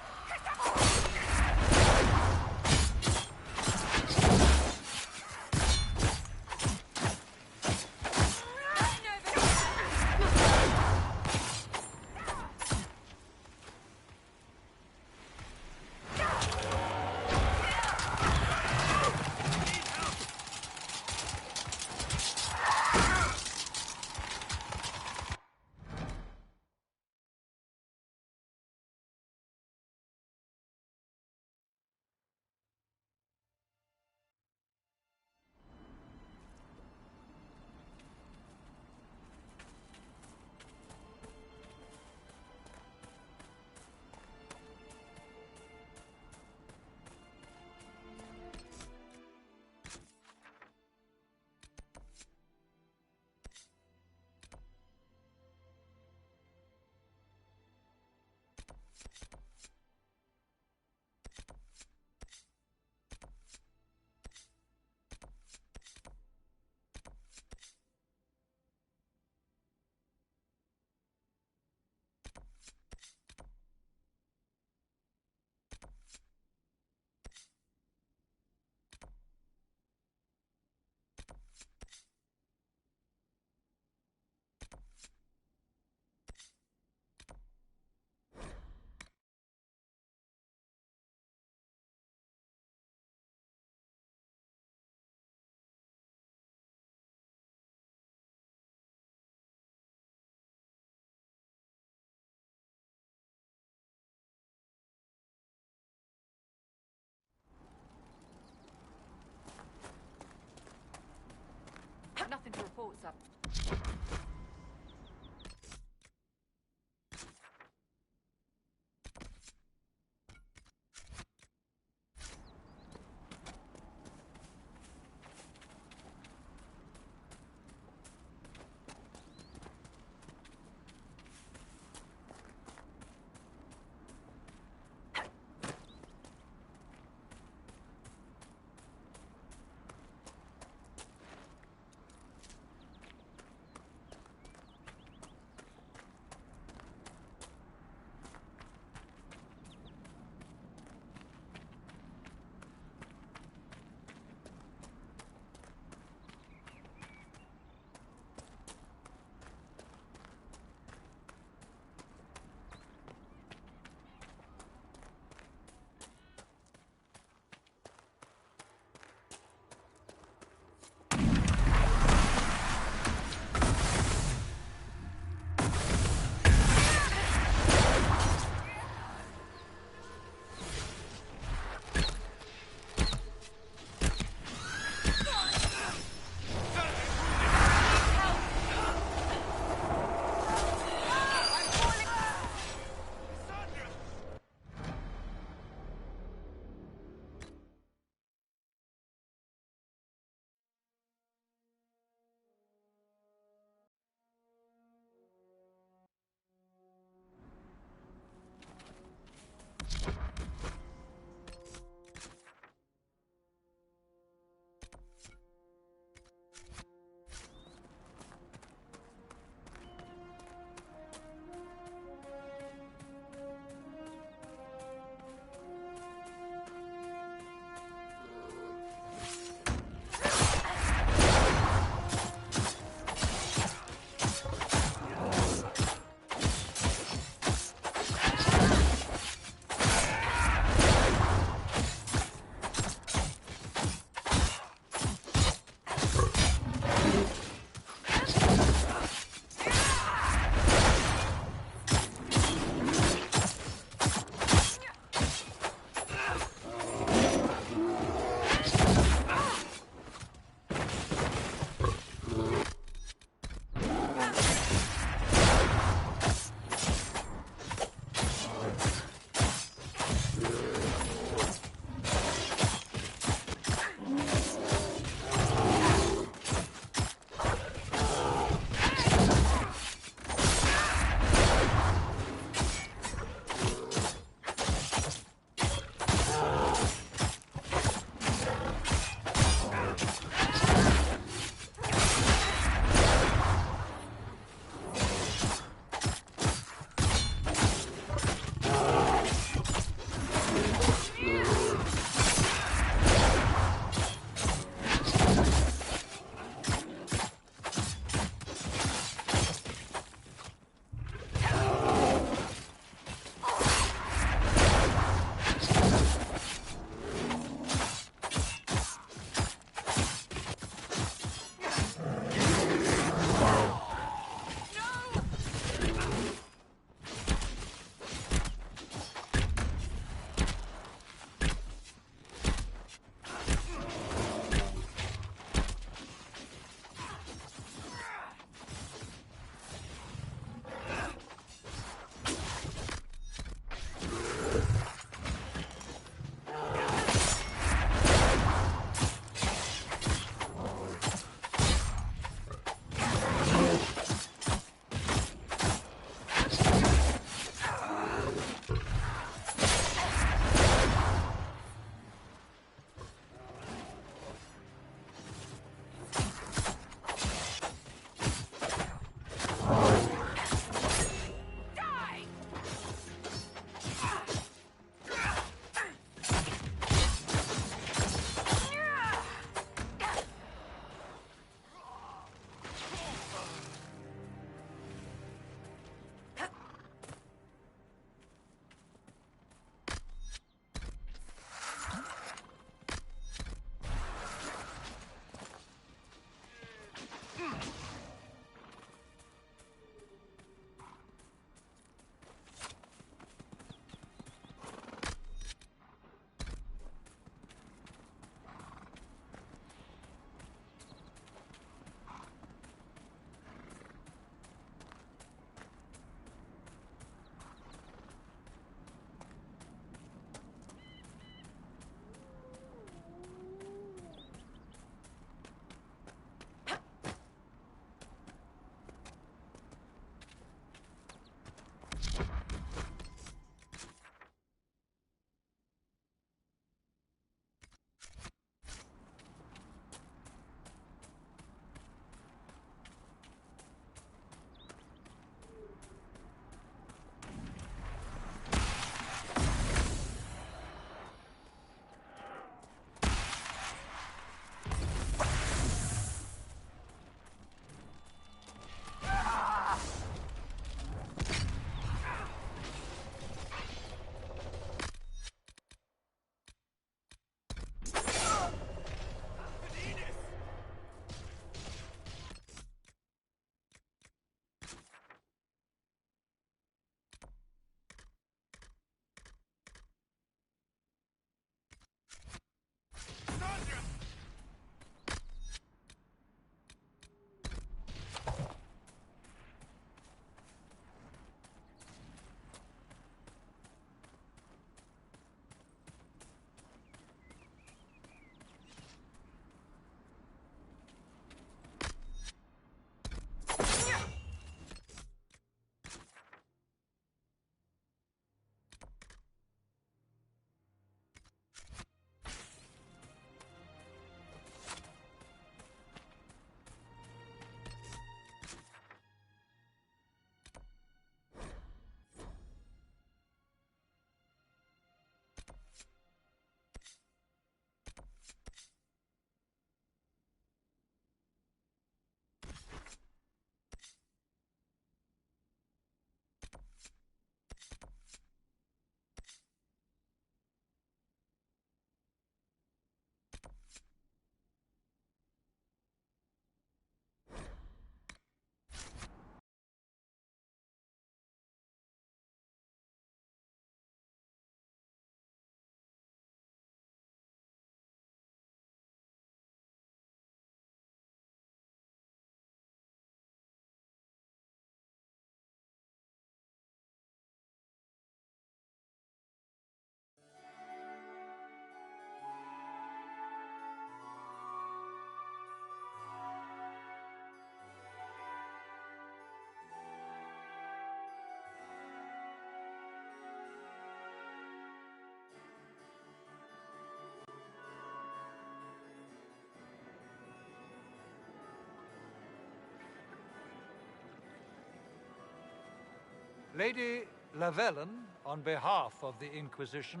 Lady Lavellan, on behalf of the Inquisition.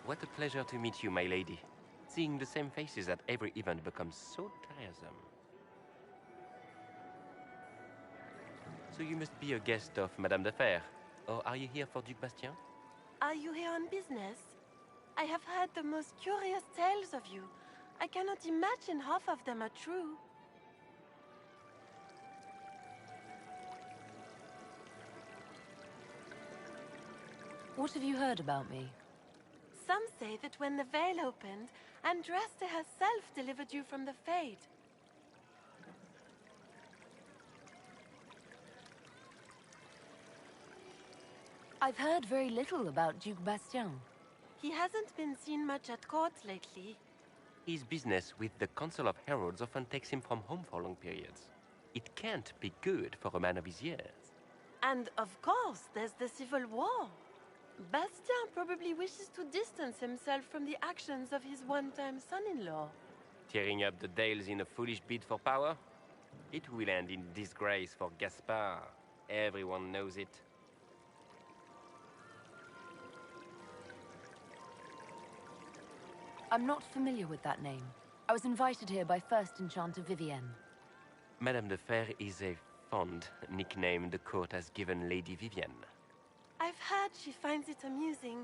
What a pleasure to meet you, my lady. Seeing the same faces at every event becomes so tiresome. So you must be a guest of Madame de Fer. Or are you here for Duc Bastien? Are you here on business? I have heard the most curious tales of you. I cannot imagine half of them are true. What have you heard about me? Some say that when the veil opened, Andraste herself delivered you from the Fade. I've heard very little about Duke Bastien. He hasn't been seen much at court lately. His business with the Council of Heralds often takes him from home for long periods. It can't be good for a man of his years. And of course, there's the civil war. Bastien probably wishes to distance himself from the actions of his one-time son-in-law. Tearing up the Dales in a foolish bid for power? It will end in disgrace for Gaspard. Everyone knows it. I'm not familiar with that name. I was invited here by First Enchanter Vivienne. Madame de Fer is a fond nickname the court has given Lady Vivienne. I've heard she finds it amusing.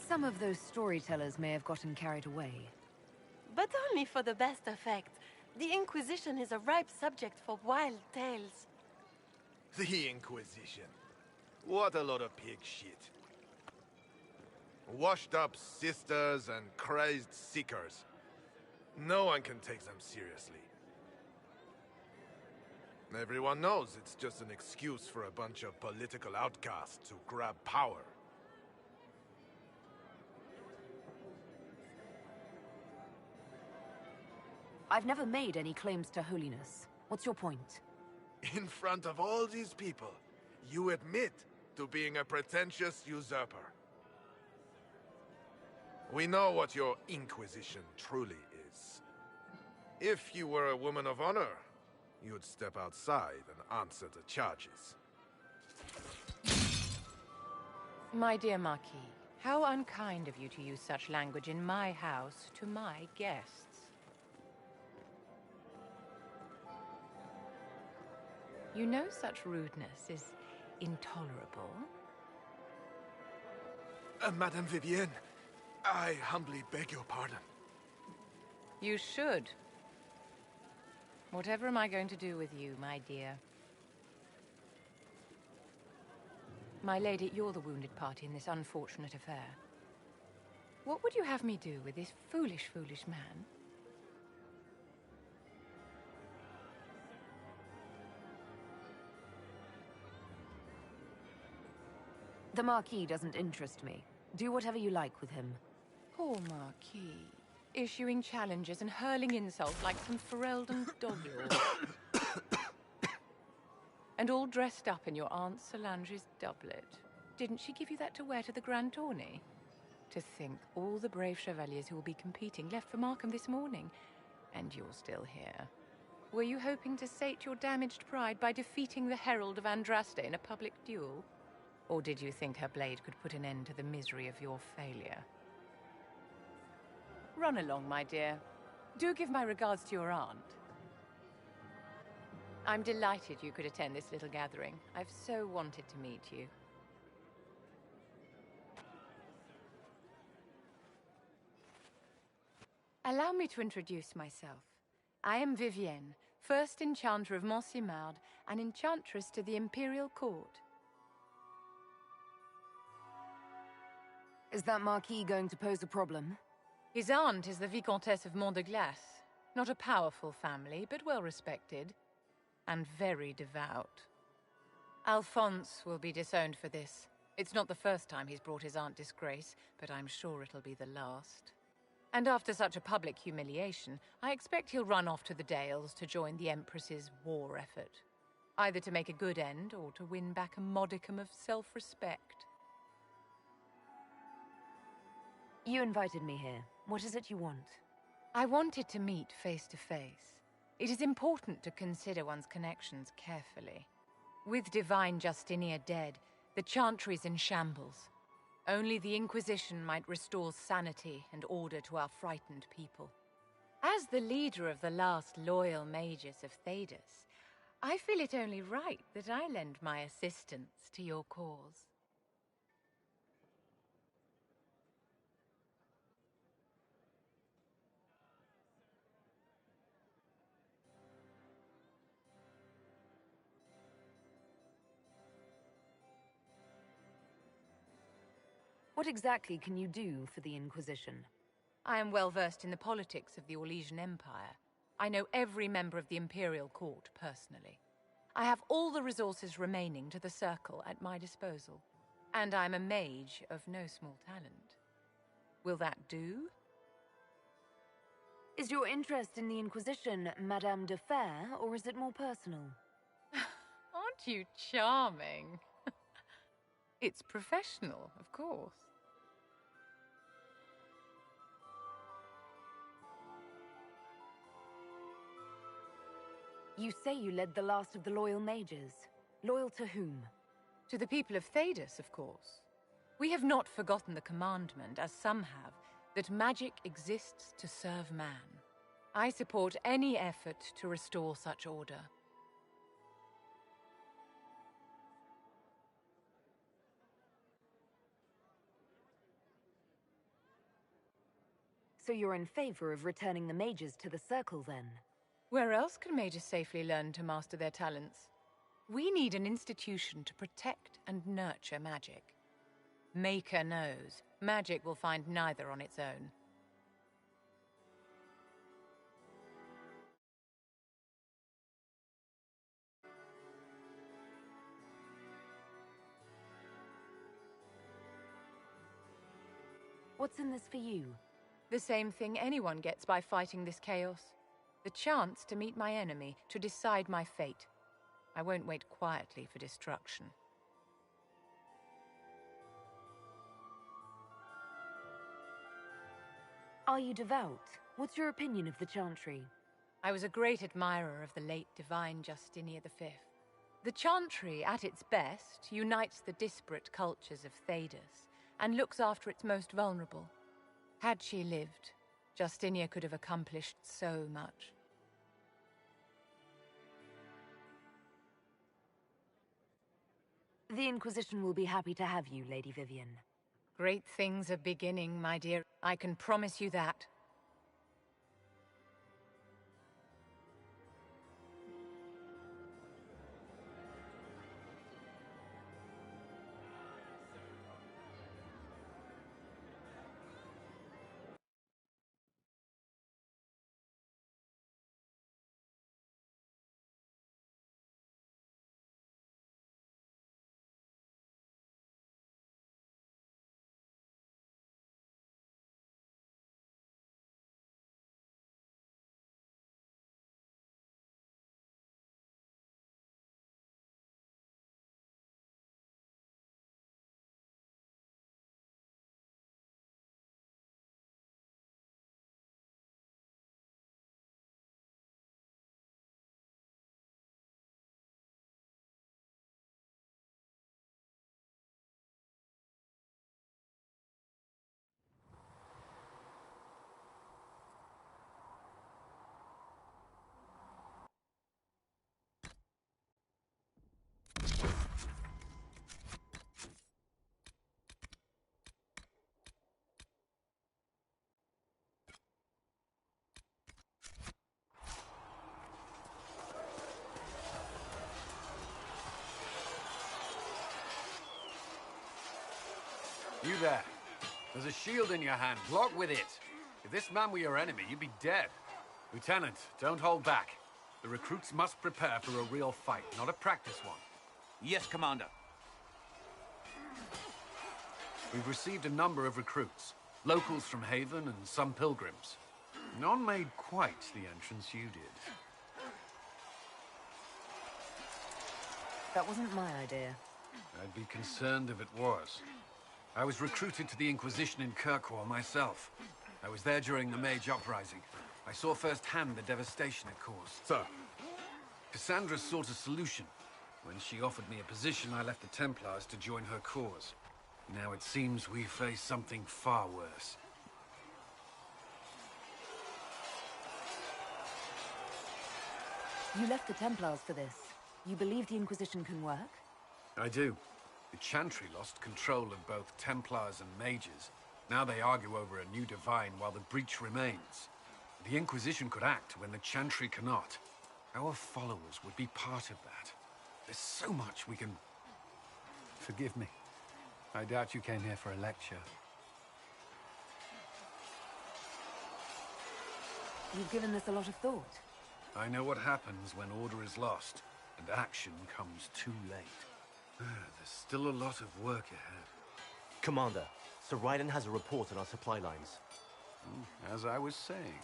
Some of those storytellers may have gotten carried away. But only for the best effect. The Inquisition is a ripe subject for wild tales. The Inquisition. What a lot of pig shit. Washed up sisters and crazed seekers. No one can take them seriously. Everyone knows it's just an excuse for a bunch of political outcasts to grab power. I've never made any claims to holiness. What's your point? In front of all these people, you admit to being a pretentious usurper. We know what your Inquisition truly is. If you were a woman of honor, you'd step outside and answer the charges. My dear Marquis, how unkind of you to use such language in my house to my guests. You know such rudeness is intolerable. Madame Vivienne, I humbly beg your pardon. You should. Whatever am I going to do with you, my dear? My lady, you're the wounded party in this unfortunate affair. What would you have me do with this foolish, foolish man? The Marquis doesn't interest me. Do whatever you like with him. Poor Marquis. Issuing challenges and hurling insults like some Ferelden dog-lord. And all dressed up in your Aunt Solange's doublet. Didn't she give you that to wear to the Grand Tourney? To think all the brave chevaliers who will be competing left for Markham this morning, and you're still here. Were you hoping to sate your damaged pride by defeating the Herald of Andraste in a public duel? Or did you think her blade could put an end to the misery of your failure? Run along, my dear. Do give my regards to your aunt. I'm delighted you could attend this little gathering. I've so wanted to meet you. Allow me to introduce myself. I am Vivienne, first enchanter of Montsimard and enchantress to the Imperial Court. Is that Marquis going to pose a problem? His aunt is the Vicomtesse of Mont de Glace. Not a powerful family, but well respected. And very devout. Alphonse will be disowned for this. It's not the first time he's brought his aunt disgrace, but I'm sure it'll be the last. And after such a public humiliation, I expect he'll run off to the Dales to join the Empress's war effort. Either to make a good end, or to win back a modicum of self-respect. You invited me here. What is it you want? I wanted to meet face to face. It is important to consider one's connections carefully. With Divine Justinia dead, the Chantry's in shambles. Only the Inquisition might restore sanity and order to our frightened people. As the leader of the last loyal mages of Thedas, I feel it only right that I lend my assistance to your cause. What exactly can you do for the Inquisition? I am well versed in the politics of the Orlesian Empire. I know every member of the Imperial Court personally. I have all the resources remaining to the Circle at my disposal. And I'm a mage of no small talent. Will that do? Is your interest in the Inquisition Madame de Fer, or is it more personal? Aren't you charming? It's professional, of course. You say you led the last of the loyal mages. Loyal to whom? To the people of Thedas, of course. We have not forgotten the commandment, as some have, that magic exists to serve man. I support any effort to restore such order. So you're in favor of returning the mages to the Circle, then? Where else can mages safely learn to master their talents? We need an institution to protect and nurture magic. Maker knows, magic will find neither on its own. What's in this for you? The same thing anyone gets by fighting this chaos. The chance to meet my enemy, to decide my fate. I won't wait quietly for destruction. Are you devout? What's your opinion of the Chantry? I was a great admirer of the late Divine Justinia V. The Chantry, at its best, unites the disparate cultures of Thedas and looks after its most vulnerable. Had she lived, Justinia could have accomplished so much. The Inquisition will be happy to have you, Lady Vivian. Great things are beginning, my dear. I can promise you that. You there. There's a shield in your hand. Block with it. If this man were your enemy, you'd be dead. Lieutenant, don't hold back. The recruits must prepare for a real fight, not a practice one. Yes, Commander. We've received a number of recruits. Locals from Haven and some pilgrims. None made quite the entrance you did. That wasn't my idea. I'd be concerned if it was. I was recruited to the Inquisition in Kirkwall myself. I was there during the Mage Uprising. I saw firsthand the devastation it caused. Sir. Cassandra sought a solution. When she offered me a position, I left the Templars to join her cause. Now it seems we face something far worse. You left the Templars for this. You believe the Inquisition can work? I do. The Chantry lost control of both Templars and Mages. Now they argue over a new Divine while the breach remains. The Inquisition could act when the Chantry cannot. Our followers would be part of that. There's so much we can... Forgive me. I doubt you came here for a lecture. You've given this a lot of thought. I know what happens when order is lost, and action comes too late. There's still a lot of work ahead. Commander, Sir Raiden has a report on our supply lines. As I was saying.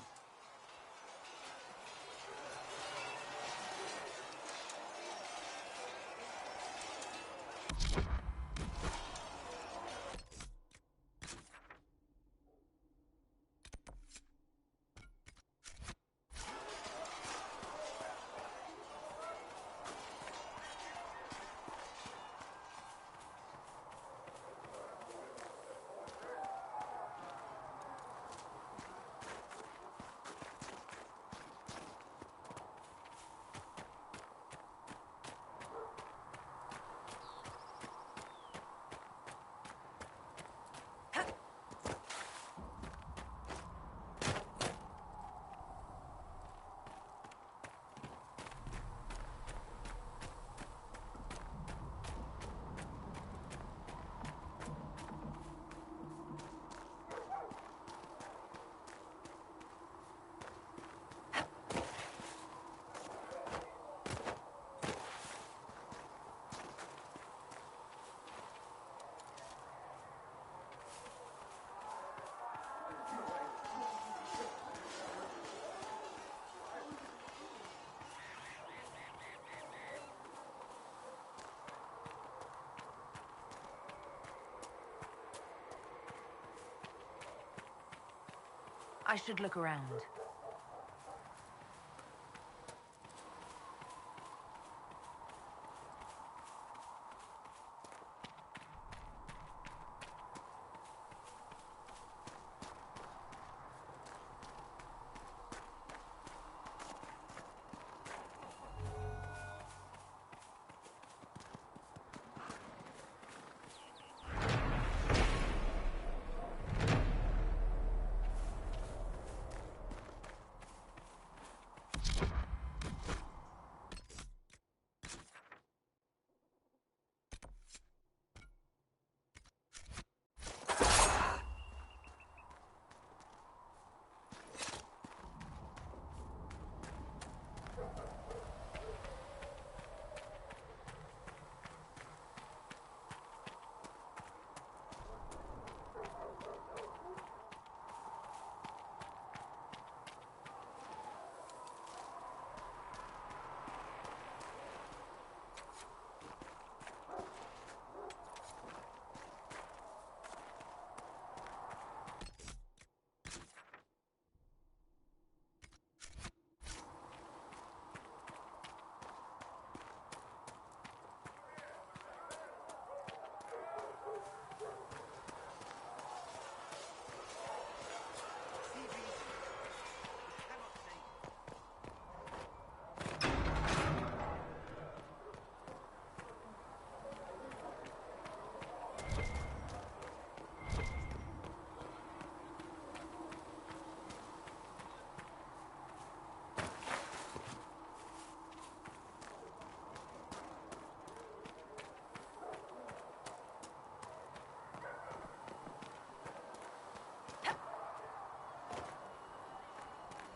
I should look around.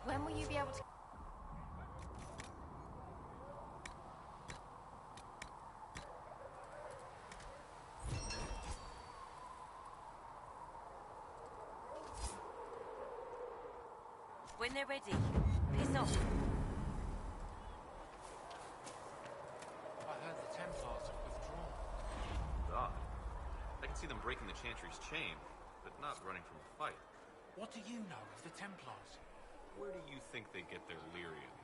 When will you be able to... When they're ready, piss off. I heard the Templars have withdrawn. God. I can see them breaking the Chantry's chain, but not running from a fight. What do you know of the Templars? Where do you think they get their lyrium?